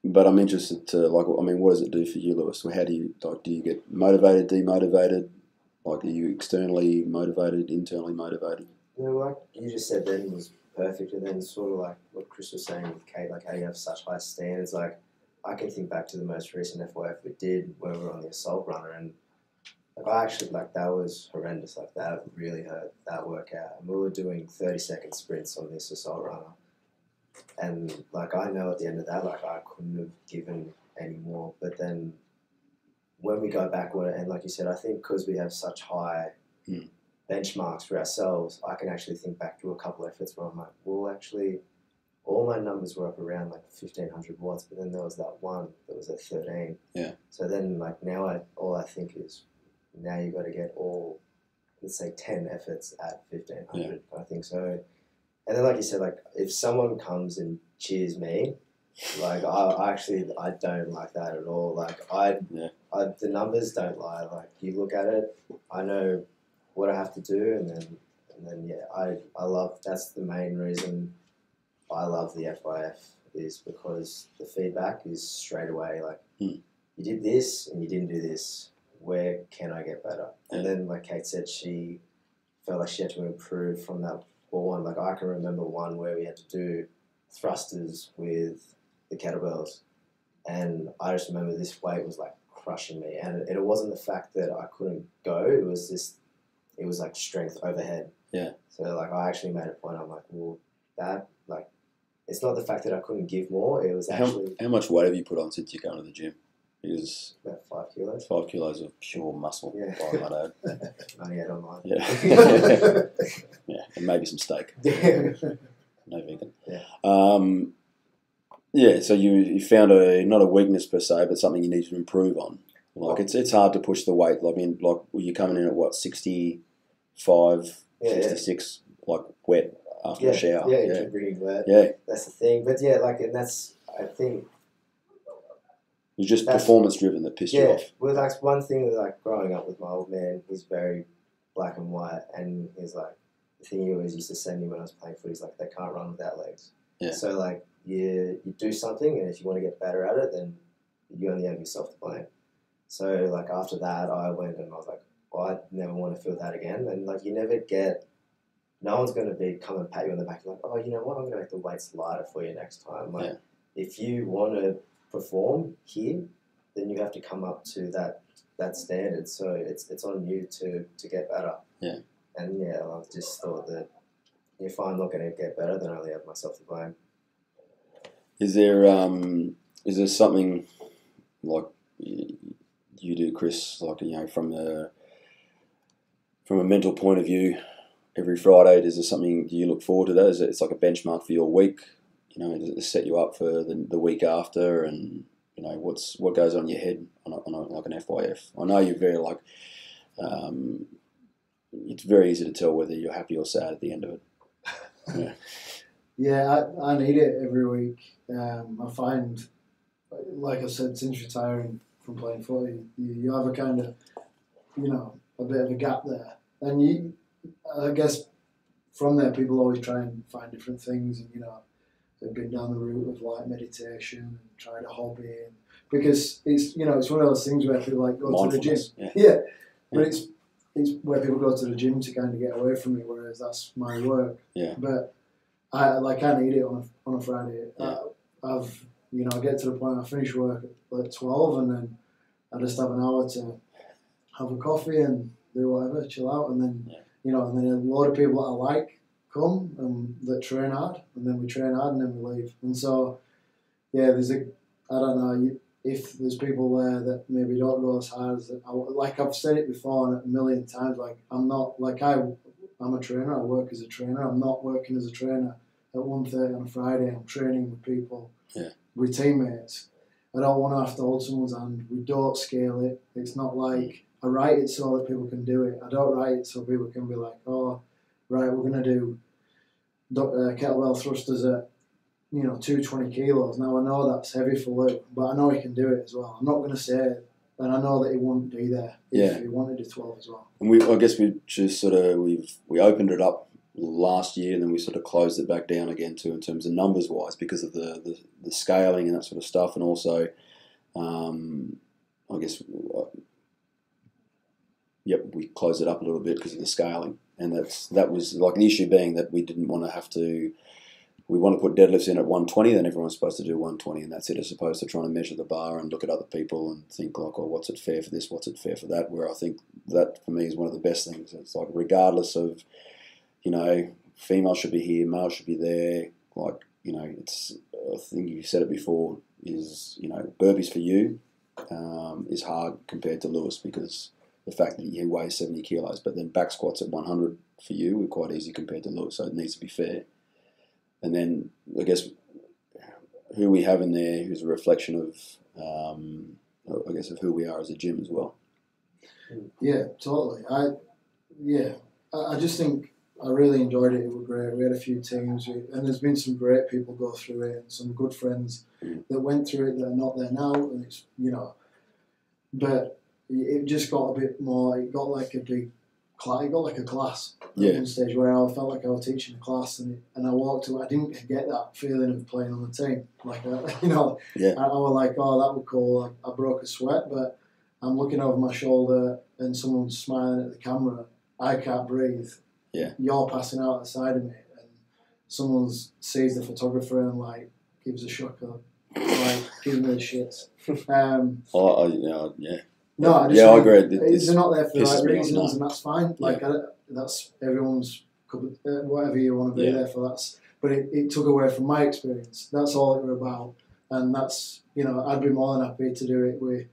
But I'm interested to, what does it do for you, Lewis? How do you get motivated, demotivated? Are you externally motivated, internally motivated? Like you just said then was perfect, and then sort of like what Chris was saying with Kate, like how you have such high standards. Like, I can think back to the most recent FYF we did when we were on the assault runner, and I actually, that was horrendous. That really hurt, that workout. And we were doing 30-second sprints on this assault runner. And I know at the end of that, I couldn't have given any more. But then when we go backward, and like you said, I think because we have such high benchmarks for ourselves, I can actually think back to a couple efforts where I'm like, well, actually, all my numbers were up around like 1500 watts, but then there was that one that was at 13. Yeah. So then like now all I think is now you got to get all, let's say 10 efforts at 1500. I think so. And then like you said, like if someone comes and cheers me, like I don't like that at all. Like the numbers don't lie. Like you look at it, I know what I have to do, and then I love, that's the main reason I love the FYF, is because the feedback is straight away like you did this and you didn't do this. Where can I get better? And then like Kate said, she felt like she had to improve from that one. Like I can remember one where we had to do thrusters with the kettlebells, and I just remember this weight was like crushing me, and it wasn't the fact that I couldn't go, it was like strength overhead. Yeah. So like I actually made a point, I'm like, well, that, like, it's not the fact that I couldn't give more, it was actually... How much weight have you put on since you gone to the gym? Because about 5 kilos. 5 kilos of pure muscle, by my dad. 98 online. Yeah. Yeah, and maybe some steak. No vegan. Yeah. Yeah, so you found not a weakness per se, but something you need to improve on. Like it's hard to push the weight. I mean, like you're coming in at what, 65, 66, like wet after a shower. Yeah, you keep bringing wet. Yeah, that's the thing. But yeah, like, and that's, I think, it's just performance driven that pissed you off. Well, like one thing that, like, growing up with my old man, he's very black and white, and he's like, the thing he always used to say to me when I was playing footy is like, they can't run without legs. Yeah. So like you do something, and if you want to get better at it, then you only have yourself to blame. So like after that, I went and I was like, well, I never want to feel that again. And like you never get, no one's going to be come and pat you on the back like, oh, you know what, I'm going to make the weights lighter for you next time. Like if you want to perform here, then you have to come up to that standard. So it's on you to get better. Yeah. And yeah, I've just thought that if I'm not going to get better, then I only have myself to blame. Is there something like you do, Chris, like, you know, from a mental point of view, every Friday, is there something, do you look forward to that? Is it's like a benchmark for your week? You know, does it set you up for the week after? And, you know, what goes on in your head on like an FYF? I know you're very like, it's very easy to tell whether you're happy or sad at the end of it. Yeah. Yeah, I need it every week. I find, like I said, since retiring from playing footy, you have a kind of, you know, a bit of a gap there. And I guess from there, people always try and find different things. And, you know, they've been down the route of like meditation and tried a hobby. And, because it's, you know, it's one of those things where people like go to the gym. Yeah. But it's where people go to the gym to kind of get away from it, whereas that's my work. Yeah. But I need it on a Friday. Yeah. I get to the point I finish work at 12, and then I just have an hour to have a coffee and do whatever, chill out, and then and then a lot of people that I like come that train hard, and then we train hard, and then we leave. And so, yeah, I don't know if there's people there that maybe don't go as hard as like I've said it before a million times. Like I'm not like I'm a trainer. I work as a trainer. I'm not working as a trainer at 1:30 on a Friday. I'm training with people, with teammates. I don't want to have to hold someone's hand. We don't scale it. It's not like I write it so that people can do it. I don't write it so people can be like, oh, right, we're going to do kettlebell thrusters at 220 kilos. Now I know that's heavy for Luke, but I know he can do it as well. I'm not going to say it, and I know that he wouldn't be there if he wanted to do 12 as well. And I guess we just sort of we opened it up last year, and then we sort of closed it back down again too in terms of numbers wise because of the scaling and that sort of stuff, and also I guess we closed it up a little bit because of the scaling, and that was like the issue being that we didn't want to have to. We want to put deadlifts in at 120, then everyone's supposed to do 120, and that's it, as opposed to trying to measure the bar and look at other people and think like, oh, what's it fair for this, what's it fair for that, where I think that, for me, is one of the best things. It's like, regardless of, female should be here, male should be there, like, it's, I think you said it before, is, burpees for you is hard compared to Lewis because the fact that he weighs 70 kilos, but then back squats at 100 for you are quite easy compared to Lewis, so it needs to be fair. and then I guess who we have in there who's a reflection of, I guess, of who we are as a gym as well. Yeah, totally. I just think I really enjoyed it. It was great. We had a few teams, and there's been some great people go through it, and some good friends that went through it that are not there now. And it's but it just got a bit more. It got like a big. It got like a class at one stage where I felt like I was teaching a class, and I walked away. I didn't get that feeling of playing on the team. Like I was like, oh, that was cool. I broke a sweat, but I'm looking over my shoulder and someone's smiling at the camera. I can't breathe. Yeah, you're passing out at the side of me, and someone sees the photographer and like gives a shocker, like gives me the shits. Yeah. No, I agree. They're not there for the right reasons, and that's fine. Like that's everyone's whatever you want to be there for. But it took away from my experience. That's all it was about, and that's I'd be more than happy to do it with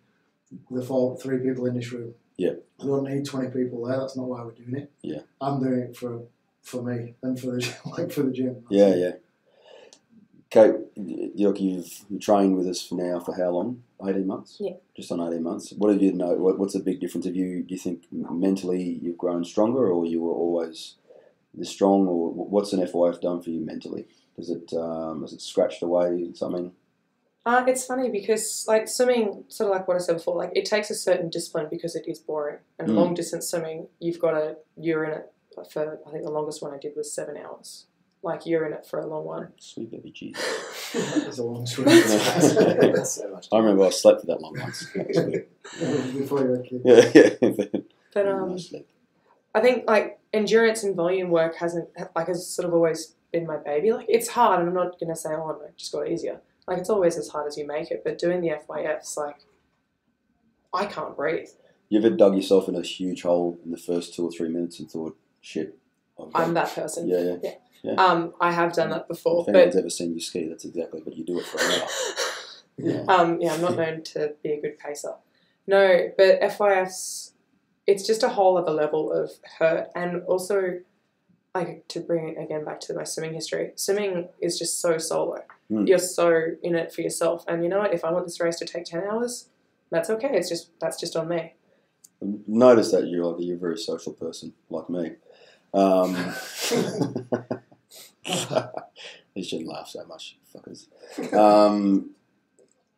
the 3 people in this room. Yeah, I don't need 20 people there. That's not why we're doing it. Yeah, I'm doing it for me and for the gym. Yeah. Okay, you've trained with us now for how long? 18 months? Yeah. Just on 18 months. What have you what's the big difference? Do you think mentally you've grown stronger, or you were always this strong, or what's an FYF done for you mentally? Has it scratched away something? It's funny because like swimming, sort of like what I said before, like it takes a certain discipline because it is boring. And long distance swimming, you're in it for, I think the longest one I did was 7 hours. Like you're in it for a long one. Sweet baby Jesus. It's a long swim. That's so much. I remember I slept for that long once. Before you were a kid. Yeah. But I think like endurance and volume work has sort of always been my baby. Like it's hard, and I'm not gonna say it just got easier. Like it's always as hard as you make it. But doing the FYFs, like I can't breathe. You ever dug yourself in a huge hole in the first 2 or 3 minutes and thought, "Shit, I'm that person." Yeah. I have done that before. If anyone's ever seen you ski, that's exactly what you do it for an hour. Yeah. I'm not known to be a good pacer. No, but FYFs, it's just a whole other level of hurt, and also, like to bring it again back to my swimming history. Swimming is just so solo. You're so in it for yourself, and you know what? If I want this race to take 10 hours, that's okay. That's just on me. Notice that you're a very social person like me. You shouldn't laugh so much, fuckers.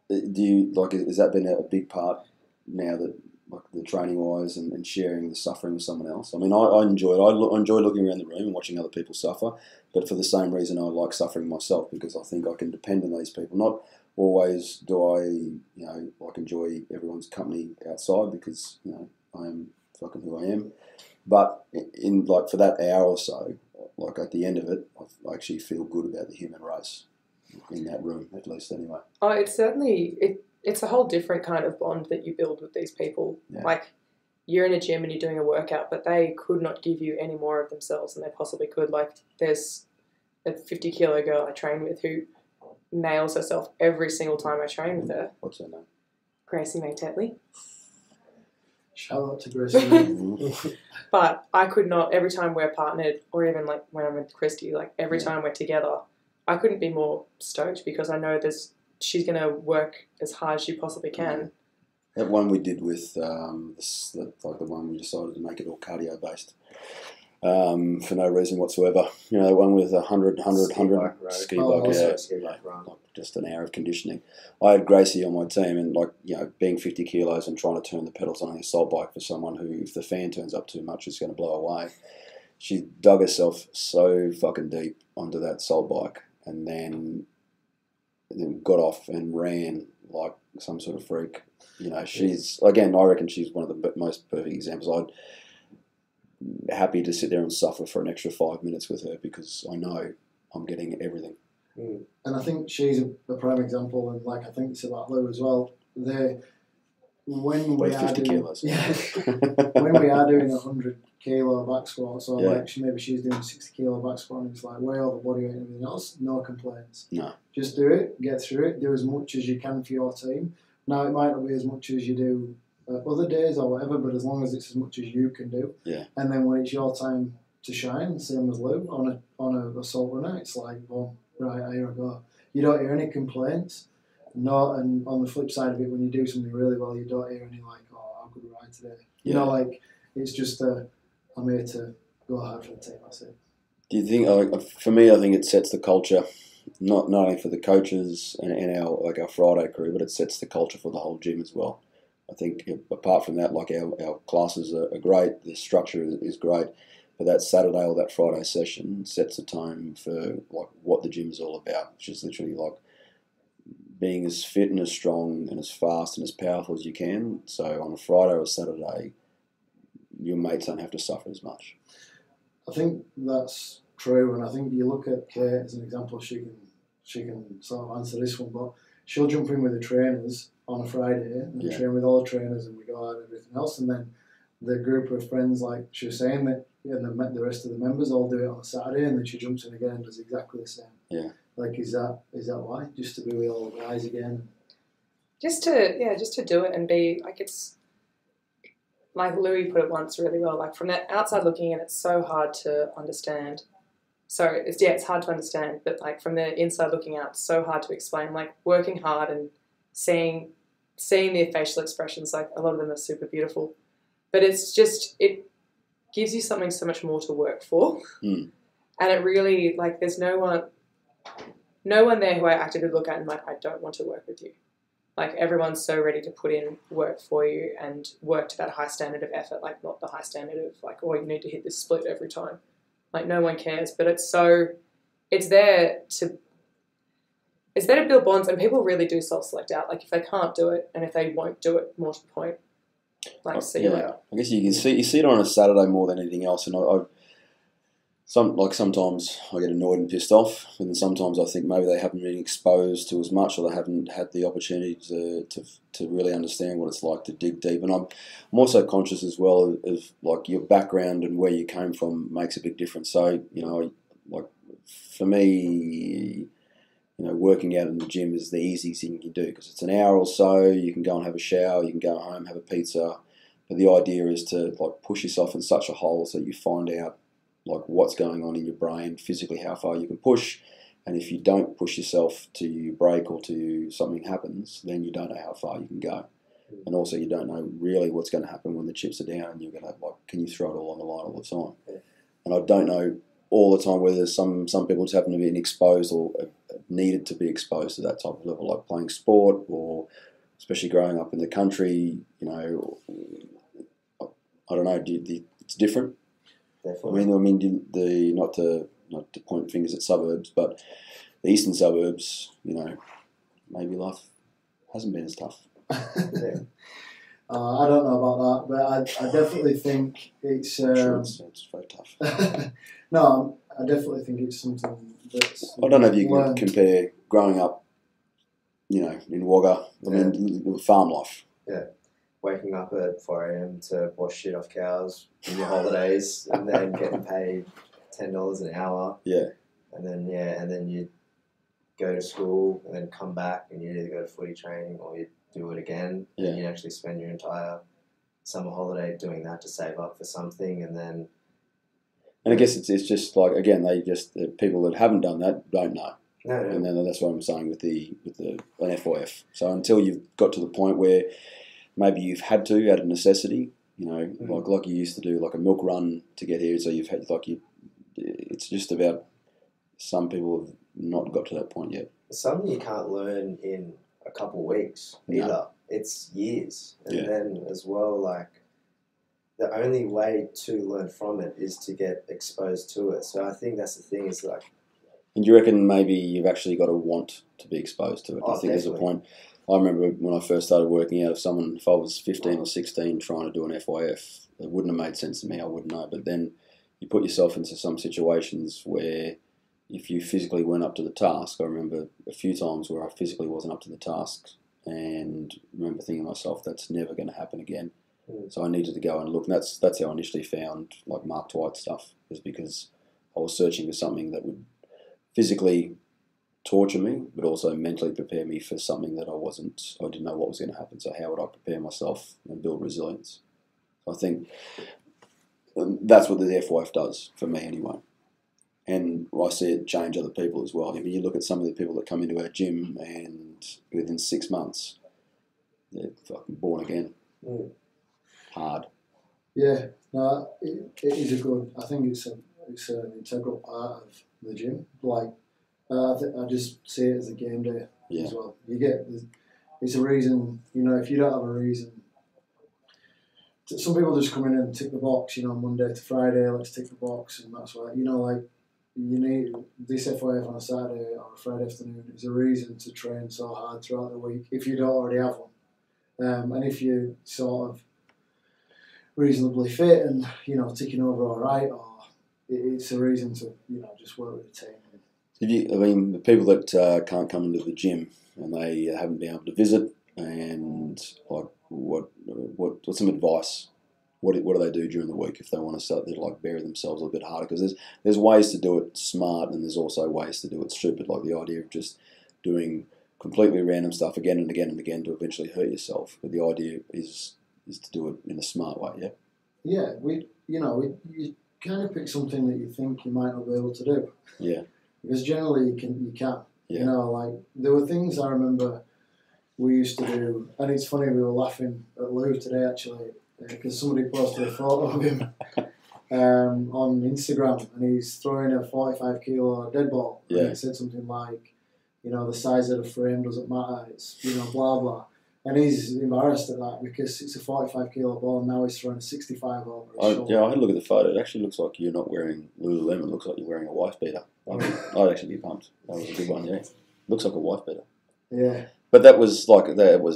Do you has that been a big part now that like the training wise and sharing the suffering with someone else? I mean, I enjoy it. I enjoy looking around the room and watching other people suffer, but for the same reason I like suffering myself, because I think I can depend on these people. Not always do I, like enjoy everyone's company outside because I am fucking who I am. But in like for that hour or so, like at the end of it, I actually feel good about the human race in that room, at least anyway. Oh, it's certainly it's a whole different kind of bond that you build with these people. Yeah. Like you're in a gym and you're doing a workout, but they could not give you any more of themselves than they possibly could. Like there's a 50-kilo girl I train with who nails herself every single time I train with her. What's her name? Gracie May Tetley. Shout out to Gracie. But I could not, every time we're partnered, or even like when I'm with Christy, like every time we're together, I couldn't be more stoked because I know she's going to work as hard as she possibly can. That one we did with, the one we decided to make it all cardio based for no reason whatsoever. The one with 100 ski bike run. Just an hour of conditioning. I had Gracie on my team, and being 50 kilos and trying to turn the pedals on an assault bike for someone who, if the fan turns up too much, it's going to blow away. She dug herself so fucking deep onto that assault bike, and then got off and ran like some sort of freak. She's I reckon she's one of the most perfect examples. I'm happy to sit there and suffer for an extra 5 minutes with her because I know I'm getting everything. And I think she's a prime example, and I think it's about Lou as well. When we are doing 100 kilo back squats, or maybe she's doing 60 kilo back squat, and it's like way over body weight and everything else, no complaints. No, just do it, get through it, do as much as you can for your team. Now it might not be as much as you do other days or whatever, but as long as it's as much as you can do. Yeah. And then when it's your time to shine. Same as Lou on a assault runner. It's like, boom, right, here I go. You don't hear any complaints. No, and on the flip side of it, when you do something really well, you don't hear any like, oh, how good a ride today. You know, like it's just I'm here to go hard for the team. That's it. Do you think? For me, I think it sets the culture, not only for the coaches and our Friday crew, but it sets the culture for the whole gym as well. I think apart from that, like our classes are great, the structure is great, but that Saturday or that Friday session sets the tone for like what the gym is all about, which is literally like being as fit and as strong and as fast and as powerful as you can. So on a Friday or a Saturday, your mates don't have to suffer as much. I think that's true, and I think you look at Kate as an example. She can sort of answer this one, but she'll jump in with the trainers on a Friday and train with all the trainers, and we go out and everything else, and then the group of friends, like she was saying, that the rest of the members all do it on a Saturday, and then she jumps in again and does exactly the same. Yeah. Like, is that why? Just to be with all the guys again? Just to do it and be like, it's like Louis put it once really well. Like from the outside looking in, it's so hard to understand. So it's hard to understand, but like from the inside looking out, it's so hard to explain. Like working hard and seeing their facial expressions, like a lot of them are super beautiful, but it's just, it gives you something so much more to work for. And it really, like, there's no one there who I actively look at and like, I don't want to work with you. Like everyone's so ready to put in work for you and work to that high standard of effort, like not the high standard of like, oh, you need to hit this split every time. Like no one cares, but it's there to build bonds, and people really do self-select out. Like if they can't do it and if they won't do it, more to the point, like see you later. I guess you see it on a Saturday more than anything else, and sometimes I get annoyed and pissed off, and then sometimes I think maybe they haven't been exposed to as much, or they haven't had the opportunity to really understand what it's like to dig deep. And I'm also conscious as well of like your background and where you came from makes a big difference. So like for me, working out in the gym is the easiest thing you can do because it's an hour or so. You can go and have a shower, you can go home, have a pizza, but the idea is to like push yourself in such a hole so you find out like what's going on in your brain, physically how far you can push, and if you don't push yourself to you break or to something happens, then you don't know how far you can go. And also you don't know really what's going to happen when the chips are down and you're going to like, can you throw it all on the line all the time? And I don't know all the time whether some people just happen to be exposed or needed to be exposed to that type of level, like playing sport or especially growing up in the country, I don't know, it's different. Definitely. I mean, not to point fingers at suburbs, but the eastern suburbs, maybe life hasn't been as tough. I don't know about that, but I definitely think it's. It's very tough. No, I definitely think it's something that's. I don't know if you can compare growing up, in Wagga. I mean, farm life. Yeah. Waking up at 4 a.m. to wash shit off cows in your holidays and then getting paid $10 an hour. Yeah. And then you go to school and then come back and you either go to footy training or you do it again. Yeah. And you actually spend your entire summer holiday doing that to save up for something, and then. And I guess it's just like, again, the people that haven't done that don't know. No. And then that's what I'm saying with an FYF. So until you've got to the point where maybe you've had to out of necessity, like you used to do, like a milk run to get here. So you've had it's just about some people have not got to that point yet. It's something you can't learn in a couple of weeks either. No. It's years, and then as well, like the only way to learn from it is to get exposed to it. So I think that's the thing. Is like. And you reckon maybe you've actually got to want to be exposed to it? I think there's a point. I remember when I first started working out, if I was 15 or 16 trying to do an FYF, it wouldn't have made sense to me, I wouldn't know. But then you put yourself into some situations where if you physically weren't up to the task, I remember a few times where I physically wasn't up to the task and remember thinking to myself, that's never going to happen again. So I needed to go and look. And that's how I initially found like Mark Twight stuff, is because I was searching for something that would physically torture me, but also mentally prepare me for something that I didn't know what was going to happen. So how would I prepare myself and build resilience? So I think that's what the FYF does for me anyway. And I see it change other people as well. I mean, you look at some of the people that come into our gym and within 6 months, they're fucking born again. Hard. Yeah, no, it is a good. I think it's an integral part of the gym. Like, I just see it as a game day as well. It's a reason. If you don't have a reason, some people just come in and tick the box. Monday to Friday, let's tick the box, and that's why. You need this FYF on a Saturday or a Friday afternoon is a reason to train so hard throughout the week if you don't already have one. And if you're sort of reasonably fit and, ticking over all right, or it's a reason to, just work with the team. The people that can't come into the gym and they haven't been able to visit, and like what's some advice? What do they do during the week if they want to start to bury themselves a bit harder? Because there's ways to do it smart, and there's also ways to do it stupid. Like the idea of just doing completely random stuff again and again and again to eventually hurt yourself. But the idea is to do it in a smart way. Yeah. Yeah, you kind of pick something that you think you might not be able to do. Yeah. Because generally you can. Yeah. There were things I remember we used to do, and it's funny, we were laughing at Lou today actually, because somebody posted a photo of him on Instagram, and he's throwing a 45 kilo dead ball. Yeah. And he said something like, the size of the frame doesn't matter, it's, blah, blah. And he's embarrassed at that because it's a 45 kilo ball and now he's throwing a 65 over his shoulder. Yeah, I had a look at the photo. It actually looks like you're not wearing Lululemon. It looks like you're wearing a wife beater. I'd actually be pumped. That was a good one, yeah. Looks like a wife beater. Yeah. But that was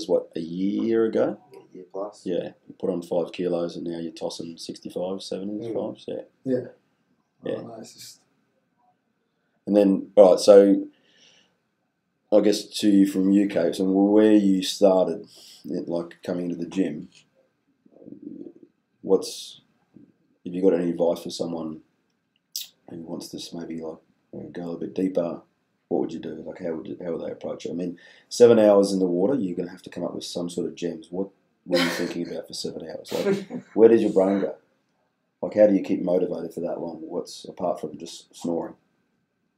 what, a year ago? A year plus. Yeah. You put on 5 kilos and now you're tossing 65, 75s. Yeah. Yeah. Yeah. Oh, nice. And then, all right, so I guess to you from UK, so where you started, coming into the gym, have you got any advice for someone who wants to maybe go a little bit deeper? What would you do? How would they approach it? I mean, 7 hours in the water, you're going to have to come up with some sort of gems. What were you thinking about for 7 hours? Where does your brain go? How do you keep motivated for that long? What's apart from just snoring?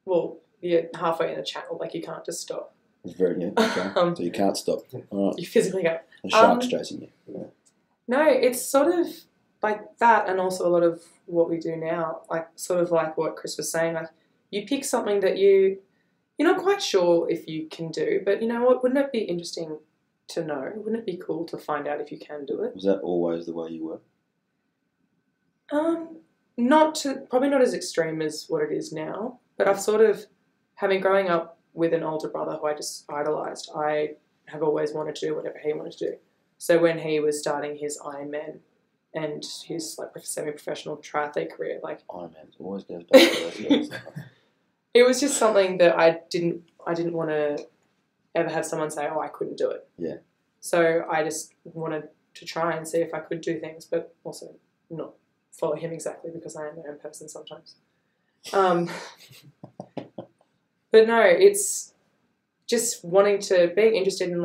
Well, you're halfway in a channel, you can't just stop. It's very okay. So you can't stop. All right. You physically go. The shark's chasing you. Yeah. No, it's sort of like that, and also a lot of what we do now, sort of like what Chris was saying, you pick something that you're not quite sure if you can do, but you know what, wouldn't it be interesting to know? Wouldn't it be cool to find out if you can do it? Was that always the way you were? Probably not as extreme as what it is now, but I've sort of, growing up with an older brother who I just idolised, I have always wanted to do whatever he wanted to do. So when he was starting his Ironman and his semi-professional triathlete career, Ironman always goes back to those. It was just something that I didn't want to ever have someone say, oh, I couldn't do it. Yeah. So I just wanted to try and see if I could do things, but also not follow him exactly because I am my own person sometimes. But no, it's just being interested in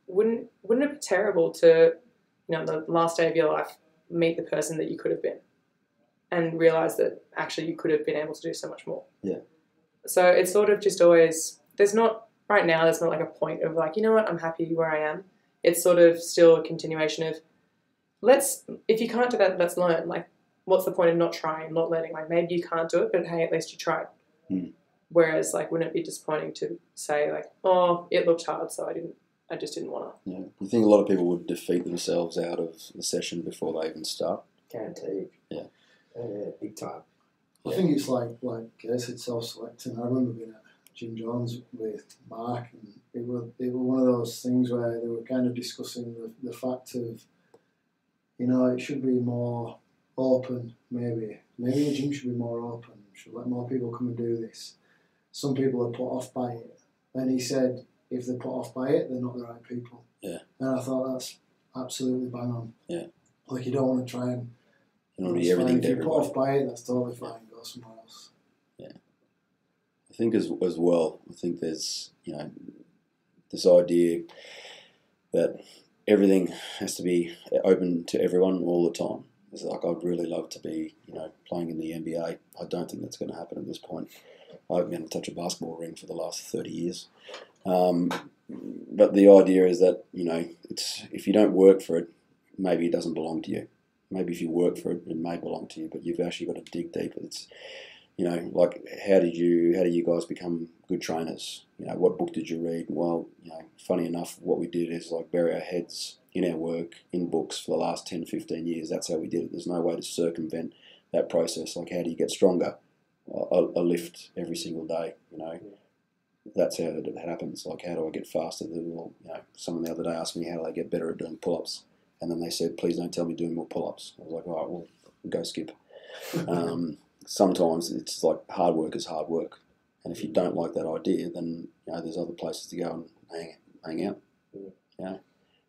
wouldn't it be terrible to, the last day of your life, meet the person that you could have been and realise that actually you could have been able to do so much more. Yeah. So it's sort of just always, there's not a point of you know what, I'm happy where I am. It's sort of still a continuation of, if you can't do that, let's learn. What's the point of not trying, not learning? Maybe you can't do it, but hey, at least you tried. Mm. Whereas, wouldn't it be disappointing to say, oh, it looked hard, so I just didn't want to. Yeah. You think a lot of people would defeat themselves out of the session before they even start? Guaranteed. Yeah. Yeah, big time. I think it's like I said, self-selecting. I remember being at Jim Jones with Mark, and it was one of those things where they were kind of discussing the fact of, it should be more open, maybe the gym should be more open, should let more people come and do this. Some people are put off by it, and he said if they're put off by it, they're not the right people. Yeah. And I thought that's absolutely bang on. Yeah. You don't want to try and. You don't want to be everything to everybody. If you're put off by it, that's totally fine. Go somewhere else. Yeah. I think as well, there's, this idea that everything has to be open to everyone all the time. It's like I'd really love to be, playing in the NBA. I don't think that's going to happen at this point. I haven't been able to touch a basketball ring for the last 30 years. But the idea is that, it's if you don't work for it, maybe it doesn't belong to you. Maybe if you work for it, it may belong to you, but you've actually got to dig deeper. It's, like how do you guys become good trainers? What book did you read? Well, funny enough, what we did is like bury our heads in our work, in books for the last 10, 15 years. That's how we did it. There's no way to circumvent that process. Like, how do you get stronger? A lift every single day, That's how it happens. Like, how do I get faster? Someone the other day asked me how do I get better at doing pull-ups, and then they said, please don't tell me doing more pull-ups. I was like, all right, well, go skip. Sometimes it's like hard work is hard work, and if you don't like that idea, then there's other places to go and hang out.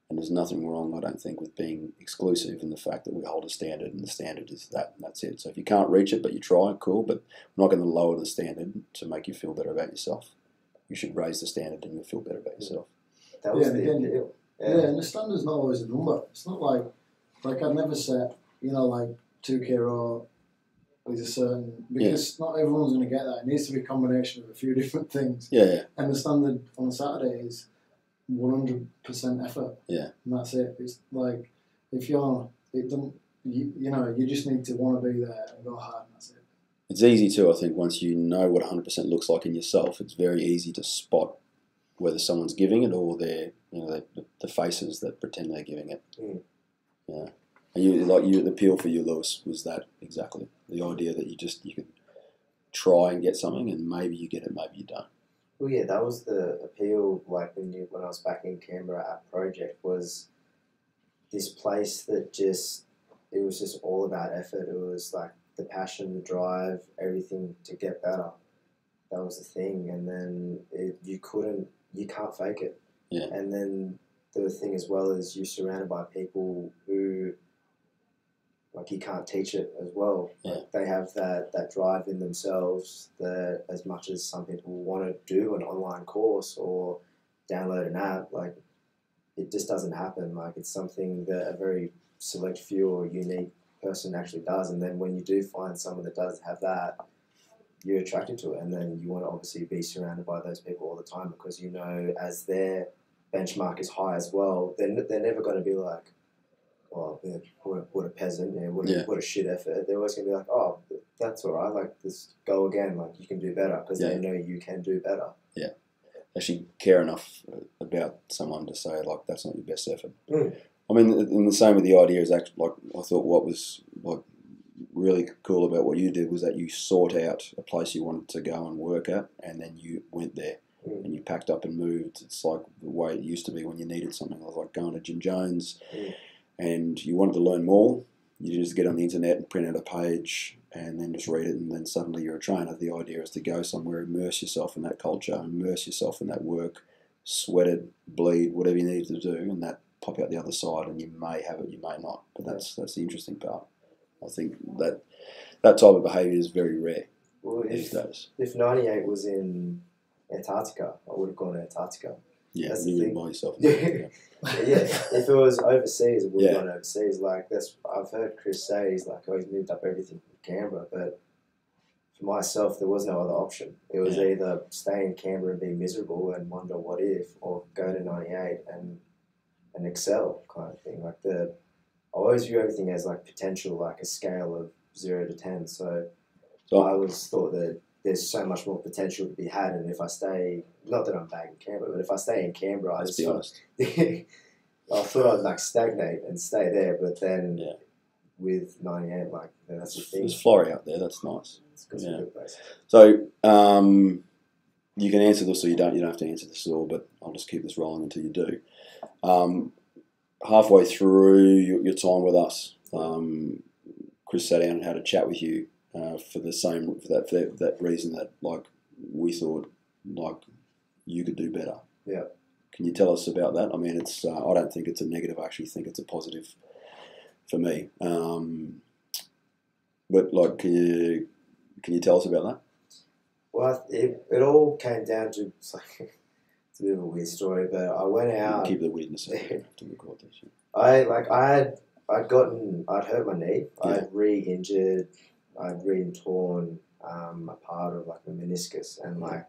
And there's nothing wrong, I don't think, with being exclusive in the fact that we hold a standard, and the standard is that, and that's it. So if you can't reach it, but you try, cool, but we're not going to lower the standard to make you feel better about yourself. You should raise the standard and you'll feel better about yourself. That was the deal. And the standard's not always a number. It's not like I'd never set, like 2K raw is a certain, because not everyone's going to get that. It needs to be a combination of a few different things. Yeah. And the standard on Saturday is 100% effort. Yeah. And that's it. It's like, if you just need to want to be there and go hard, and that's it. It's easy too, I think, once you know what 100% looks like in yourself, it's very easy to spot whether someone's giving it or they're, the faces that pretend they're giving it. Yeah. And the appeal for you, Lewis, was that exactly. The idea that you could try and get something, and maybe you get it, maybe you don't. Well, yeah, that was the appeal. Like when I was back in Canberra at Project, was this place that it was just all about effort. It was like the passion, the drive, everything to get better. That was the thing, and then you can't fake it. Yeah. And then the thing as well is you're surrounded by people who, like, you can't teach it as well. Yeah. Like, they have that drive in themselves that, as much as some people want to do an online course or download an app, like, it just doesn't happen. Like, it's something that a very select few or unique person actually does. And then when you do find someone that does have that, you're attracted to it. And then you want to obviously be surrounded by those people all the time, because as their benchmark is high as well, they're never going to be like, oh, yeah, what a peasant, what a shit effort. They're always going to be like, oh, that's all right, like, just go again, like, you can do better, because they know you can do better. Yeah. Actually care enough about someone to say, like, that's not your best effort. I mean, and the same with the idea is actually, like, I thought what was, like, really cool about what you did was that you sought out a place you wanted to go and work at, and then you went there. And you packed up and moved. It's like the way it used to be when you needed something. It was like going to Jim Jones, and you wanted to learn more. You just get on the internet and print out a page and then just read it, and then suddenly you're a trainer. The idea is to go somewhere, immerse yourself in that culture, immerse yourself in that work, sweat it, bleed, whatever you need to do, and that pop out the other side, and you may have it, you may not. But that's the interesting part. I think that type of behaviour is very rare these days. If 98 was in Antarctica, I would have gone to Antarctica. Yeah, that's you the thing. by yourself. Yeah. If it was overseas, I would have gone overseas. Like, I've heard Chris say, he's like, oh, he's moved up everything from Canberra, but for myself, there was no other option. It was either stay in Canberra and be miserable and wonder what if, or go to 98 and excel, kind of thing. Like, I always view everything as like potential, like a scale of 0 to 10. So I always thought that there's so much more potential to be had, and if I stay, not that I'm back in Canberra, but if I stay in Canberra, Let's be honest. I thought I'd like stagnate and stay there, but then with 98, like, that's the thing. There's Florrie out there. That's nice. It's a good place. So you can answer this, or you don't. You don't have to answer this at all. But I'll just keep this rolling until you do. Halfway through your time with us, Chris sat down and had a chat with you for that reason that, like, we thought, like, you could do better. Yeah. Can you tell us about that? I mean, it's I don't think it's a negative. I actually think it's a positive for me. But, like, can you tell us about that? Well, it all came down to, it's a bit of a weird story, but I went out. Keep the weirdness out there to record this. I had I'd hurt my knee. Yeah. I'd re-injured. I'd re-torn a part of like the meniscus, and like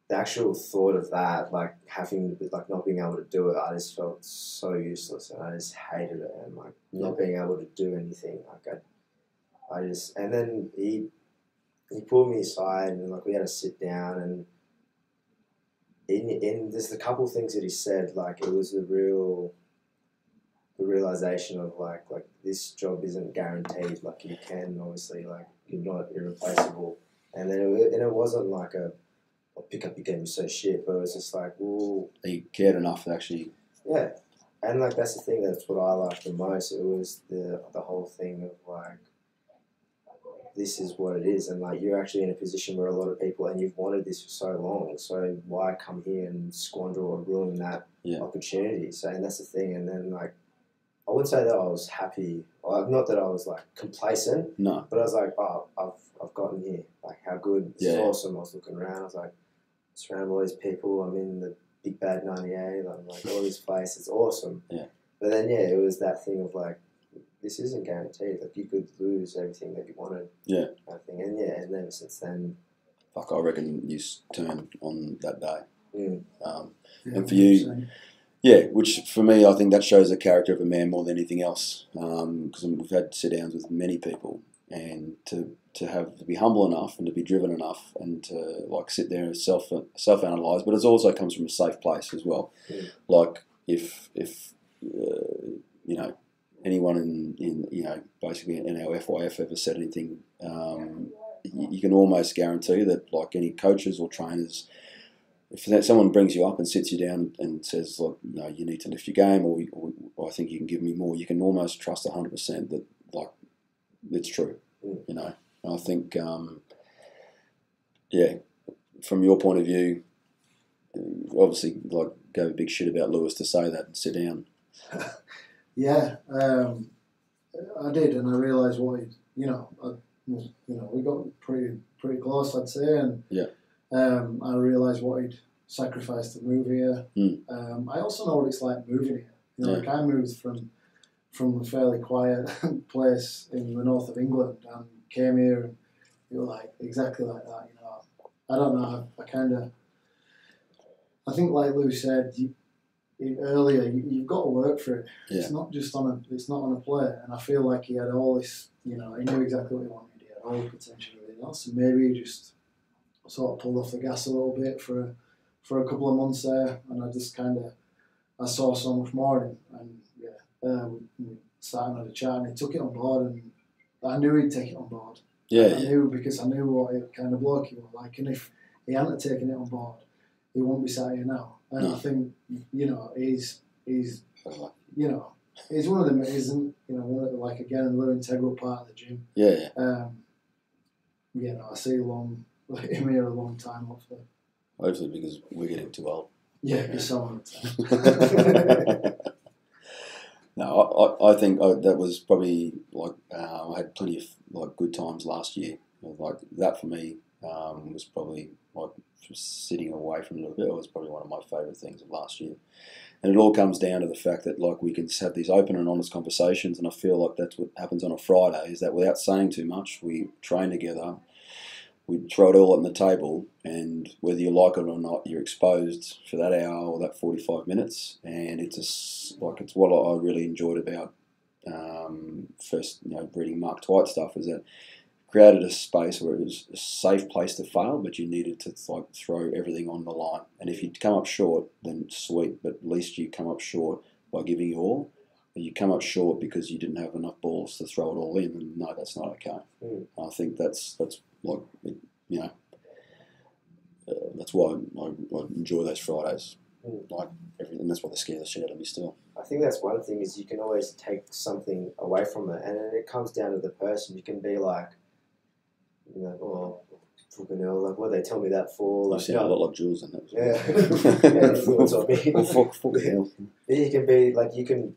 the actual thought of that, like having like not being able to do it, I just felt so useless, and I just hated it, and like not being able to do anything. Like I just, and then he pulled me aside, and like we had to sit down, and in there's a couple things that he said, like it was the realization of like this job isn't guaranteed. Like you can obviously, like you're not irreplaceable, and then it wasn't like I'll pick up your game, you're so shit, but it was just like, well, He cared enough to actually. yeah, and like that's the thing. That's what I liked the most. It was the whole thing of like, this is what it is, and like you're actually in a position where a lot of people, and you've wanted this for so long. So why come here and squander or ruin that opportunity? So, and that's the thing. And then like, I wouldn't say that I was happy. Not that I was like complacent. No. But I was like, oh, I've gotten here. Like, how good? This is awesome. I was looking around. I was like, surrounded by all these people. I'm in the Big Bad 98. I'm like, all this place. It's awesome. Yeah. But then, it was that thing of like, this isn't guaranteed. Like, you could lose everything that you wanted. Yeah. I think. And and ever since then. Fuck, I reckon you turned on that day. Mm. And for you, which for me, I think that shows the character of a man more than anything else. Because we've had sit-downs with many people, and to be humble enough and to be driven enough and to like sit there and self-analyze, but it also comes from a safe place as well. Mm. Like if anyone in basically in our FYF ever said anything, you can almost guarantee that like any coaches or trainers, if someone brings you up and sits you down and says, like, you need to lift your game, or I think you can give me more, you can almost trust 100% that like it's true. And I think from your point of view, obviously like gave a big shit about Lewis to say that and sit down. Yeah, I did, and I realised what we got pretty close, I'd say, and I realised what he'd sacrificed to move here. I also know what it's like moving here. Like I moved from a fairly quiet place in the north of England and came here, and it was like exactly like that. I don't know. I think like Lou said earlier, you've got to work for it. Yeah. It's not just it's not on a plate. And I feel like he had all this. He knew exactly what he wanted. He had all the potential and everything else, and maybe he just sort of pulled off the gas a little bit for a couple of months there, and I saw so much more in him, and we sat and had a chat, and he took it on board, and I knew he'd take it on board. I knew, because I knew what kind of bloke he was like, and if he hadn't taken it on board, he wouldn't be sat here now. And I think he's one of them. Isn't one of the, like, again, another integral part of the gym. I see him here a long time, hopefully. Hopefully, because we're getting too old. Yeah, because someone. No, I think that was probably like I had plenty of like good times last year. Like that for me was probably like just sitting away from it a little bit. It was probably one of my favourite things of last year. And it all comes down to the fact that like we can just have these open and honest conversations, and I feel like that's what happens on a Friday, is that without saying too much, we train together, we throw it all on the table, and whether you like it or not, you're exposed for that hour or that 45 minutes, and it's what I really enjoyed about first reading Mark Twight stuff, is that created a space where it was a safe place to fail, but you needed to like throw everything on the line. And if you come up short, then sweet, but at least you come up short by giving you all. You come up short because you didn't have enough balls to throw it all in, and no, that's not okay. I think that's like that's why I enjoy those Fridays. Like everything, that's what they scare the shit out of me still. I think that's one thing, is you can always take something away from it, and it comes down to the person. You can be like, fucking hell, like, what they tell me that for? Like, you sound a lot like Jules, and that was influence on me. Fuck hell. You can be like, you can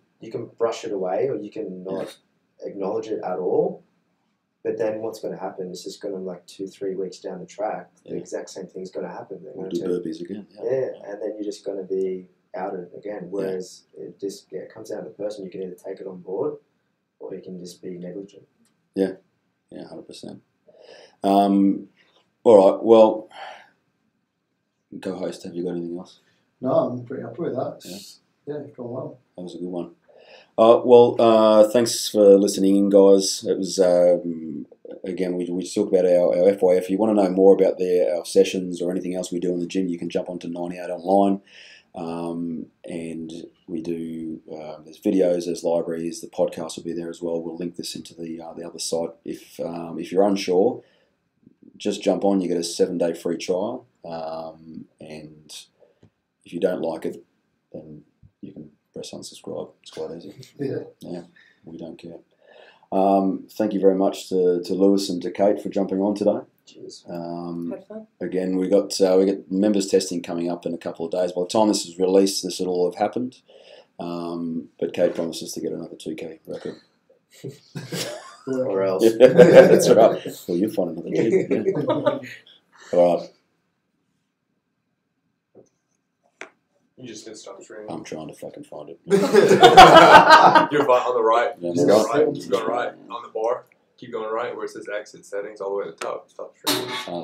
brush it away, or you can not acknowledge it at all. But then what's going to happen is just going to, like 2-3 weeks down the track, the exact same thing's going to happen. They're We'll going do burpees again. Yeah, and then you're just going to be outed again. Whereas it just comes down to the person. You can either take it on board, or you can just be negligent. Yeah, 100%. All right. Well, co-host, have you got anything else? No, I'm pretty happy with that. Yeah, it's gone well. That was a good one. Well, thanks for listening in, guys. It was, again, we talked about our FYF. If you want to know more about our sessions or anything else we do in the gym, you can jump onto 98 Online. And we do, there's videos, there's libraries, the podcast will be there as well. We'll link this into the other site. If you're unsure, just jump on. You get a 7-day free trial. And if you don't like it, then you can press unsubscribe. It's quite easy. Yeah, we don't care. Thank you very much to Lewis and to Kate for jumping on today. Cheers. Had fun. Again, we got members testing coming up in a couple of days. By the time this is released, this will all have happened. But Kate promises to get another 2K record. Or else. Yeah, that's right. Well, you'll find another gig. Yeah. All right. You just gonna stop streaming. I'm trying to fucking find it. You're on the right. Yeah, Just on go the right. Keep going right on the bar. Keep going right where it says exit settings all the way to the top. Stop streaming.